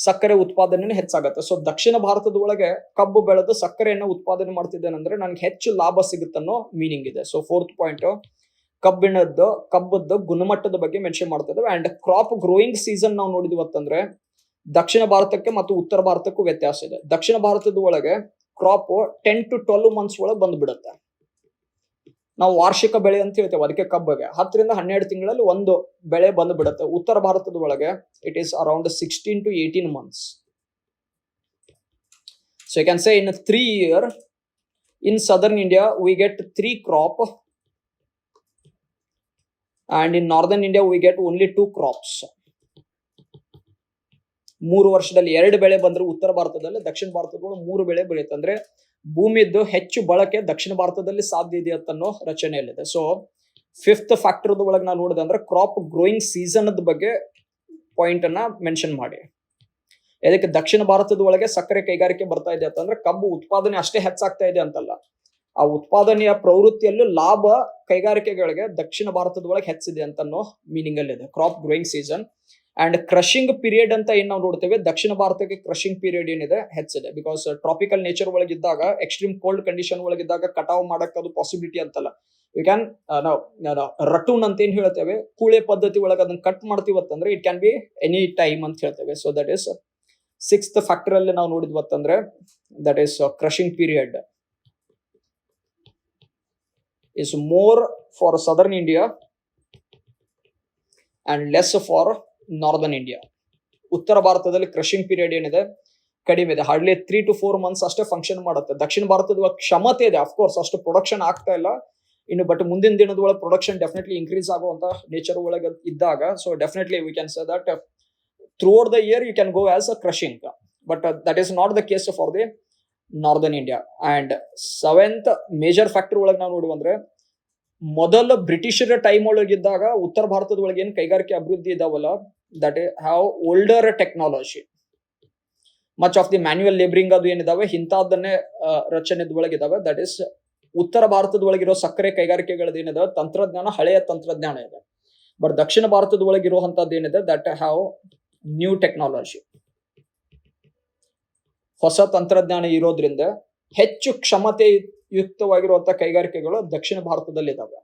ಸಕ್ಕರೆ ಉತ್ಪಾದನೆ ಹೆಚ್ಚಾಗುತ್ತೆ. ಸೊ ದಕ್ಷಿಣ ಭಾರತದ ಒಳಗೆ ಕಬ್ಬು ಬೆಳೆದು ಸಕ್ಕರೆಯನ್ನು ಉತ್ಪಾದನೆ ಮಾಡ್ತಿದ್ದೇನೆ ಅಂದ್ರೆ ನನಗೆ ಹೆಚ್ಚು ಲಾಭ ಸಿಗುತ್ತನ್ನೋ ಮೀನಿಂಗ್ ಇದೆ. ಸೊ 4th ಪಾಯಿಂಟ್, ಕಬ್ಬದ್ದು ಗುಣಮಟ್ಟದ ಬಗ್ಗೆ ಮೆನ್ಷನ್ ಮಾಡ್ತಿದ್ದೇವೆ. ಅಂಡ್ ಕ್ರಾಪ್ ಗ್ರೋಯಿಂಗ್ ಸೀಸನ್ ನಾವು ನೋಡಿದ್ವತ್ತಂದ್ರೆ ದಕ್ಷಿಣ ಭಾರತಕ್ಕೆ ಮತ್ತು ಉತ್ತರ ಭಾರತಕ್ಕೂ ವ್ಯತ್ಯಾಸ ಇದೆ. ದಕ್ಷಿಣ ಭಾರತದ ಒಳಗೆ ಕ್ರಾಪ್ 10 to 12 ಮಂತ್ಸ್ ಒಳಗೆ ಬಂದ್ಬಿಡುತ್ತೆ. ನಾವು ವಾರ್ಷಿಕ ಬೆಳೆ ಅಂತ ಹೇಳ್ತೇವೆ ಅದಕ್ಕೆ ಕಬ್ಬಿಗೆ. 10 ರಿಂದ 12 ತಿಂಗಳಲ್ಲಿ ಒಂದು ಬೆಳೆ ಬಂದು ಬಿಡುತ್ತೆ. ಉತ್ತರ ಭಾರತದ ಒಳಗೆ it is around 16 to 18 months. So you can say in 3 years in southern India we get 3 crop, and in northern India we get only 2 crops. 3 ವರ್ಷದಲ್ಲಿ 2 ಬೆಳೆ ಬಂದ್ರೆ ಉತ್ತರ ಭಾರತದಲ್ಲಿ, ದಕ್ಷಿಣ ಭಾರತದಲ್ಲಿ 3 ಬೆಳೆ ಬೆಳೆಯುತ್ತೆ. ಅಂದ್ರೆ ಭೂಮಿದ್ದು ಹೆಚ್ಚು ಬಳಕೆ ದಕ್ಷಿಣ ಭಾರತದಲ್ಲಿ ಸಾಧ್ಯ ಇದೆ ಅನ್ನೋ ರಚನೆಯಲ್ಲಿದೆ. ಸೊ 5th ಫ್ಯಾಕ್ಟರ್ ಒಳಗೆ ನಾವು ನೋಡಿದೆ ಅಂದ್ರೆ ಕ್ರಾಪ್ ಗ್ರೋಯಿಂಗ್ ಸೀಸನ್ ಬಗ್ಗೆ ಪಾಯಿಂಟ್ ಅನ್ನ ಮೆನ್ಷನ್ ಮಾಡಿ. ಅದಕ್ಕೆ ದಕ್ಷಿಣ ಭಾರತದ ಒಳಗೆ ಸಕ್ಕರೆ ಕೈಗಾರಿಕೆ ಬರ್ತಾ ಇದೆ ಅಂತಂದ್ರೆ ಕಬ್ಬು ಉತ್ಪಾದನೆ ಅಷ್ಟೇ ಹೆಚ್ಚಾಗ್ತಾ ಇದೆ ಅಂತಲ್ಲ, ಆ ಉತ್ಪಾದನೆಯ ಪ್ರವೃತ್ತಿಯಲ್ಲೂ ಲಾಭ ಕೈಗಾರಿಕೆಗಳಿಗೆ ದಕ್ಷಿಣ ಭಾರತದ ಒಳಗೆ ಹೆಚ್ಚಿದೆ ಅಂತ ಮೀನಿಂಗ್ ಅಲ್ಲಿ ಇದೆ crop growing season. And crushing period ಅಂತ ಏನ್ ನಾವು ನೋಡ್ತೇವೆ, ದಕ್ಷಿಣ ಭಾರತಕ್ಕೆ ಕ್ರಶಿಂಗ್ ಪೀರಿಯಡ್ ಏನಿದೆ ಹೆಚ್ಚಿದೆ. ಬಿಕಾಸ್ ಟ್ರಾಪಿಕಲ್ ನೇಚರ್ ಒಳಗಿದ್ದಾಗ, ಎಕ್ಸ್ಟ್ರೀಮ್ ಕೋಲ್ಡ್ ಕಂಡೀಷನ್ ಒಳಗಿದ್ದಾಗ ಕಟಾವ್ ಮಾಡಕ್ ಅದು ಪಾಸಿಬಿಲಿಟಿ ಅಂತಲ್ಲ. ಯು ಕ್ಯಾನ್ ರಟೂನ್ ಅಂತ ಏನ್ ಹೇಳ್ತೇವೆ, ಕೂಳೆ ಪದ್ಧತಿ ಒಳಗೆ ಅದನ್ನ ಕಟ್ ಮಾಡ್ತೀವತ್ತಂದ್ರೆ it can be any time ಅಂತ ಹೇಳ್ತೇವೆ. So that is 6th factor ಅಲ್ಲಿ ನಾವು ನೋಡಿದ್ವತ್ತಂದ್ರೆ that is crushing period is more for southern India and less for northern India. ಉತ್ತರ ಭಾರತದಲ್ಲಿ ಕ್ರಶಿಂಗ್ ಪೀರಿಯಡ್ ಏನಿದೆ ಕಡಿಮೆ ಇದೆ, ಹಾರ್ಡ್ಲಿ 3 to 4 months ಅಷ್ಟೇ ಫಂಕ್ಷನ್ ಮಾಡುತ್ತೆ. ದಕ್ಷಿಣ ಭಾರತದ ಕ್ಷಮತೆ ಇದೆ, ಅಫ್ಕೋರ್ಸ್ ಅಷ್ಟು ಪ್ರೊಡಕ್ಷನ್ ಆಗ್ತಾ ಇಲ್ಲ ಇನ್ನು, ಬಟ್ ಮುಂದಿನ ದಿನದ ಒಳಗೆ ಪ್ರೊಡಕ್ಷನ್ ಡೆಫಿನೆಟ್ಲಿ ಇನ್ಕ್ರೀಸ್ ಆಗುವಂತ ನೇಚರ್ ಒಳಗೆ ಇದ್ದಾಗ, so definitely we can say that throughout the year you can go as a crushing, but that is not the case for the northern India. And 7th major factor ಒಳಗೆ ನಾವು ನೋಡುವಂದ್ರೆ, ಮೊದಲ ಬ್ರಿಟಿಷರ ಟೈಮ್ ಒಳಗಿದ್ದಾಗ ಉತ್ತರ ಭಾರತದ ಒಳಗೆ ಏನು ಕೈಗಾರಿಕೆ ಅಭಿವೃದ್ಧಿ ಇದಾವಲ್ಲ, that have older technology. Much of the manual laboring ಅದು ಏನಿದಾವೆ ಇಂಥದ್ದನ್ನೇ ರಚನೆದ ಒಳಗಿದಾವೆ. ದಟ್ ಇಸ್ ಉತ್ತರ ಭಾರತದ ಒಳಗಿರೋ ಸಕ್ಕರೆ ಕೈಗಾರಿಕೆಗಳದ್ದು ಏನಿದಾವೆ ತಂತ್ರಜ್ಞಾನ ಹಳೆಯ ತಂತ್ರಜ್ಞಾನ ಇದೆ. ಬಟ್ ದಕ್ಷಿಣ ಭಾರತದ ಒಳಗಿರುವಂತದ್ದು ಏನಿದೆ ದಟ್ ಹ್ಯಾವ್ ನ್ಯೂ ಟೆಕ್ನಾಲಜಿ, ಹೊಸ ತಂತ್ರಜ್ಞಾನ ಇರೋದ್ರಿಂದ ಹೆಚ್ಚು ಕ್ಷಮತೆ ಯುಕ್ತವಾಗಿರುವಂತಹ ಕೈಗಾರಿಕೆಗಳು ದಕ್ಷಿಣ ಭಾರತದಲ್ಲಿ ಇದಾವೆ.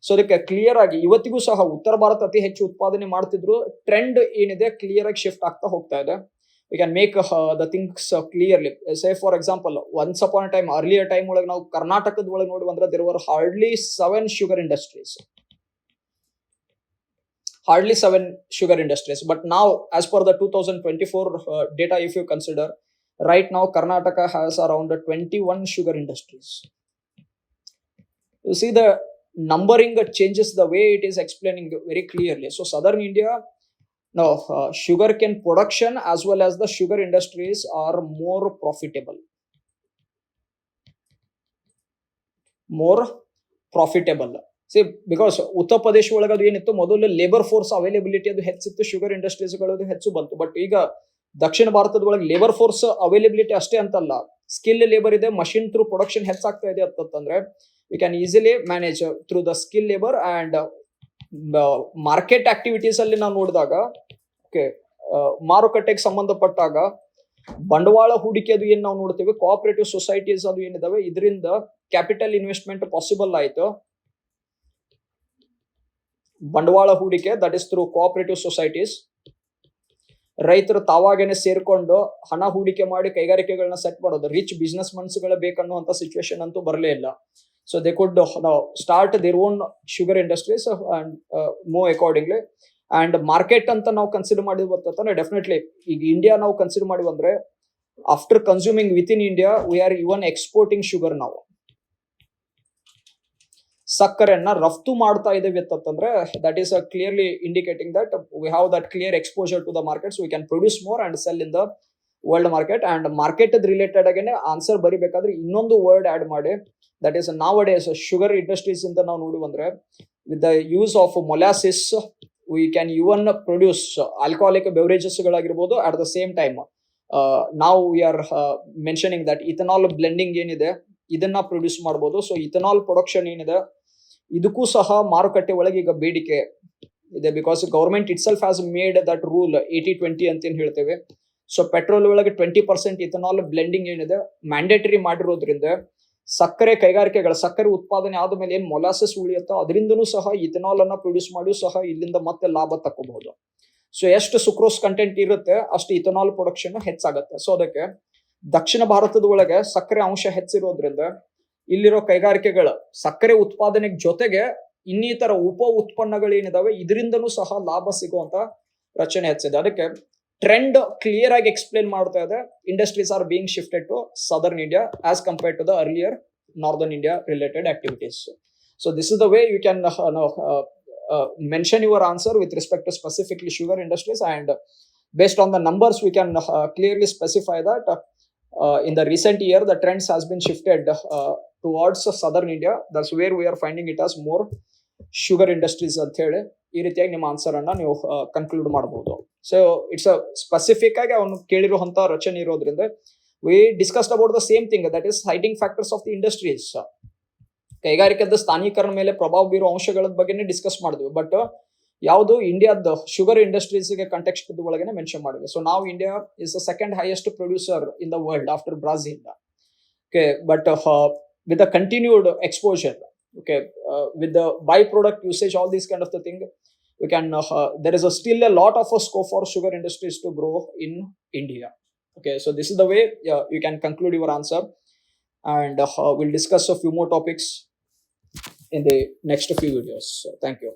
ಸೊ ಅದಕ್ಕೆ ಕ್ಲಿಯರ್ ಆಗಿ ಇವತ್ತಿಗೂ ಸಹ ಉತ್ತರ ಭಾರತ ಅತಿ ಹೆಚ್ಚು ಉತ್ಪಾದನೆ ಮಾಡ್ತಿದ್ರು. ಟ್ರೆಂಡ್ ಏನಿದೆ ಕ್ಲಿಯರ್ ಆಗಿ ಶಿಫ್ಟ್ ಆಗ್ತಾ ಹೋಗ್ತಾ ಇದೆ. We can make the things clearly. Say for example, once upon a time, earlier time ಒಳಗೆ ನಾವು ಕರ್ನಾಟಕದ ಒಳಗೆ ನೋಡಿ ಬಂದ್ರೆ there were hardly 7 sugar industries. But now, as per the 2024 data, if you consider, right now Karnataka has around 21 sugar industries. You see the numbering changes the way it is explaining very clearly. So southern India, now sugarcane production as well as the sugar industries are more profitable. See, because Uttar Pradesh ಒಳಗೆ ಅದು ಏನಿತ್ತು ಮೊದಲು ಲೇಬರ್ ಫೋರ್ಸ್ ಅವೈಲೇಬಿಲಿಟಿ ಅದು ಹೆಚ್ಚಿತ್ತು, ಶುಗರ್ ಇಂಡಸ್ಟ್ರೀಸ್ಗಳದು ಹೆಚ್ಚು ಬಂತು. ಬಟ್ ಈಗ ದಕ್ಷಿಣ ಭಾರತದ ಒಳಗೆ ಲೇಬರ್ ಫೋರ್ಸ್ ಅವೈಲೇಬಿಲಿಟಿ ಅಷ್ಟೇ ಅಂತಲ್ಲ, ಸ್ಕಿಲ್ ಲೇಬರ್ ಇದೆ, ಮಷಿನ್ ಥ್ರೂ ಪ್ರೊಡಕ್ಷನ್ ಹೆಚ್ಚಾಗ್ತಾ ಇದೆ ಅಂತಂದ್ರೆ we can easily manage through the skill labour. And market activities ಅಲ್ಲಿ ನಾವು ನೋಡಿದಾಗ ಮಾರುಕಟ್ಟೆಗೆ ಸಂಬಂಧಪಟ್ಟಾಗ ಬಂಡವಾಳ ಹೂಡಿಕೆ ಅದು ಏನ್ ನಾವು ನೋಡ್ತೇವೆ, ಕೋಆಪರೇಟಿವ್ ಸೊಸೈಟೀಸ್ ಅದು ಏನಿದಾವೆ ಇದರಿಂದ ಕ್ಯಾಪಿಟಲ್ ಇನ್ವೆಸ್ಟ್ಮೆಂಟ್ ಪಾಸಿಬಲ್ ಆಯ್ತು. ಬಂಡವಾಳ ಹೂಡಿಕೆ that is through cooperative societies. ರೈತರು ತಾವಾಗೇನೆ ಸೇರ್ಕೊಂಡು ಹಣ ಹೂಡಿಕೆ ಮಾಡಿ ಕೈಗಾರಿಕೆಗಳನ್ನ ಸೆಟ್ ಮಾಡೋದು. ರಿಚ್ ಬಿಸ್ನೆಸ್ ಮನ್ಸ್ಗಳ ಬೇಕನ್ನುವಂತ ಸಿಚುವೇಶನ್ ಅಂತೂ ಬರಲೇ ಇಲ್ಲ. So they could start their own sugar industries and move accordingly. And market ಅಂತ ನಾವು ಕನ್ಸಿಡರ್ ಮಾಡಿದ್ರೆ ಡೆಫಿನೆಟ್ಲಿ ಈಗ ಇಂಡಿಯಾ ನಾವು ಕನ್ಸಿಡರ್ ಮಾಡಿವಿ ಅಂದ್ರೆ after consuming within India we are even exporting sugar. ನಾವು ಸಕ್ಕರೆಯನ್ನ ರಫ್ತು ಮಾಡ್ತಾ ಇದ್ದೇವೆ ಅಂತಂದ್ರೆ that is clearly indicating that we have that clear exposure to the market. So we can produce more and sell in the world market. And market related ಆಗೇನೆ ಆನ್ಸರ್ ಬರಿಬೇಕಾದ್ರೆ ಇನ್ನೊಂದು ವರ್ಡ್ ಆಡ್ ಮಾಡಿ, that is nowadays sugar industries ಇಂದ ನಾವು ನೋಡಿ ಬಂದ್ರೆ with the use of molasses we can even produce alcoholic beverages ಗಳಾಗಿರ್ಬೋದು. ಅಟ್ ದ ಸೇಮ್ ಟೈಮ್ ನಾವು we are mentioning that ethanol blending ಏನಿದೆ ಇದನ್ನ ಪ್ರೊಡ್ಯೂಸ್ ಮಾಡಬಹುದು. ಸೊ ಇಥನಾಲ್ ಪ್ರೊಡಕ್ಷನ್ ಏನಿದೆ ಇದಕ್ಕೂ ಸಹ ಮಾರುಕಟ್ಟೆ ಒಳಗೆ ಈಗ ಬೇಡಿಕೆ ಇದೆ. Because government it self has made that rule 80-20 ಅಂತ ಏನ್ ಹೇಳ್ತೇವೆ. ಸೊ ಪೆಟ್ರೋಲ್ ಒಳಗೆ 20% ಇಥನಾಲ್ ಬ್ಲೆಂಡಿಂಗ್ ಏನಿದೆ ಮ್ಯಾಂಡೇಟರಿ ಮಾಡಿರೋದ್ರಿಂದ ಸಕ್ಕರೆ ಕೈಗಾರಿಕೆಗಳ ಸಕ್ಕರೆ ಉತ್ಪಾದನೆ ಆದ್ಮೇಲೆ ಏನ್ ಮೊಲಾಸಸ್ ಉಳಿಯುತ್ತೋ ಅದರಿಂದನೂ ಸಹ ಇಥನಾಲ್ ಅನ್ನ ಪ್ರೊಡ್ಯೂಸ್ ಮಾಡಿ ಸಹ ಇಲ್ಲಿಂದ ಮತ್ತೆ ಲಾಭ ತಕ್ಕೋಬಹುದು. ಸೊ ಎಷ್ಟು ಸುಕ್ರೋಸ್ ಕಂಟೆಂಟ್ ಇರುತ್ತೆ ಅಷ್ಟು ಇಥನಾಲ್ ಪ್ರೊಡಕ್ಷನ್ ಹೆಚ್ಚಾಗುತ್ತೆ. ಸೊ ಅದಕ್ಕೆ ದಕ್ಷಿಣ ಭಾರತದ ಒಳಗೆ ಸಕ್ಕರೆ ಅಂಶ ಹೆಚ್ಚಿರೋದ್ರಿಂದ ಇಲ್ಲಿರೋ ಕೈಗಾರಿಕೆಗಳ ಸಕ್ಕರೆ ಉತ್ಪಾದನೆ ಜೊತೆಗೆ ಇನ್ನಿತರ ಉಪ ಉತ್ಪನ್ನಗಳೇನಿದಾವೆ ಇದರಿಂದನೂ ಸಹ ಲಾಭ ಸಿಗುವಂತ ರಚನೆ ಹೆಚ್ಚಿದೆ. ಅದಕ್ಕೆ ಟ್ರೆಂಡ್ ಕ್ಲಿಯರ್ ಆಗಿ ಎಕ್ಸ್ಪ್ಲೇನ್ ಮಾಡ್ತಾ ಇದೆ. Industries are being shifted to southern India as compared to the earlier northern India related activities. So this is the way you can mention your answer with respect to specifically sugar industries, and based on the numbers we can clearly specify that in the recent year the trends has been shifted towards southern India. That's where we are finding it as more sugar industries ಅಂತ ಹೇಳಿ ಈ ರೀತಿಯಾಗಿ ನಿಮ್ಮ ಆನ್ಸರ್ ಅನ್ನ ನೀವು ಕನ್ಕ್ಲೂಡ್ ಮಾಡಬಹುದು. ಸೊ ಇಟ್ಸ್ ಅ ಸ್ಪೆಸಿಫಿಕ್ ಆಗಿ ಅವನು ಕೇಳಿರುವಂತ ರಚನೆ ಇರೋದ್ರಿಂದ we discussed about the same thing, that is citing factors of the industries. ಕೈಗಾರಿಕೆದ ಸ್ಥಾನೀಕರಣ ಮೇಲೆ ಪ್ರಭಾವ ಬೀರುವ ಅಂಶಗಳ ಬಗ್ಗೆನೇ ಡಿಸ್ಕಸ್ ಮಾಡಿದ್ವಿ. ಬಟ್ ಯಾವುದು ಇಂಡಿಯಾದ ಶುಗರ್ ಇಂಡಸ್ಟ್ರೀಸ್ ಗೆ ಕಂಟೆಕ್ಸ್ಟ್ ಒಳಗನೆ ಮೆನ್ಷನ್ ಮಾಡಿದ್ವಿ. ಸೊ ನಾವು India is the second highest producer in the world laughter Brazil. Okay, but with the continued exposure, okay, with the byproduct usage, all these kind of the thing, we can there is still a lot of a scope for sugar industries to grow in India. Okay, so this is the way you can conclude your answer, and we'll discuss a few more topics in the next few videos. So thank you.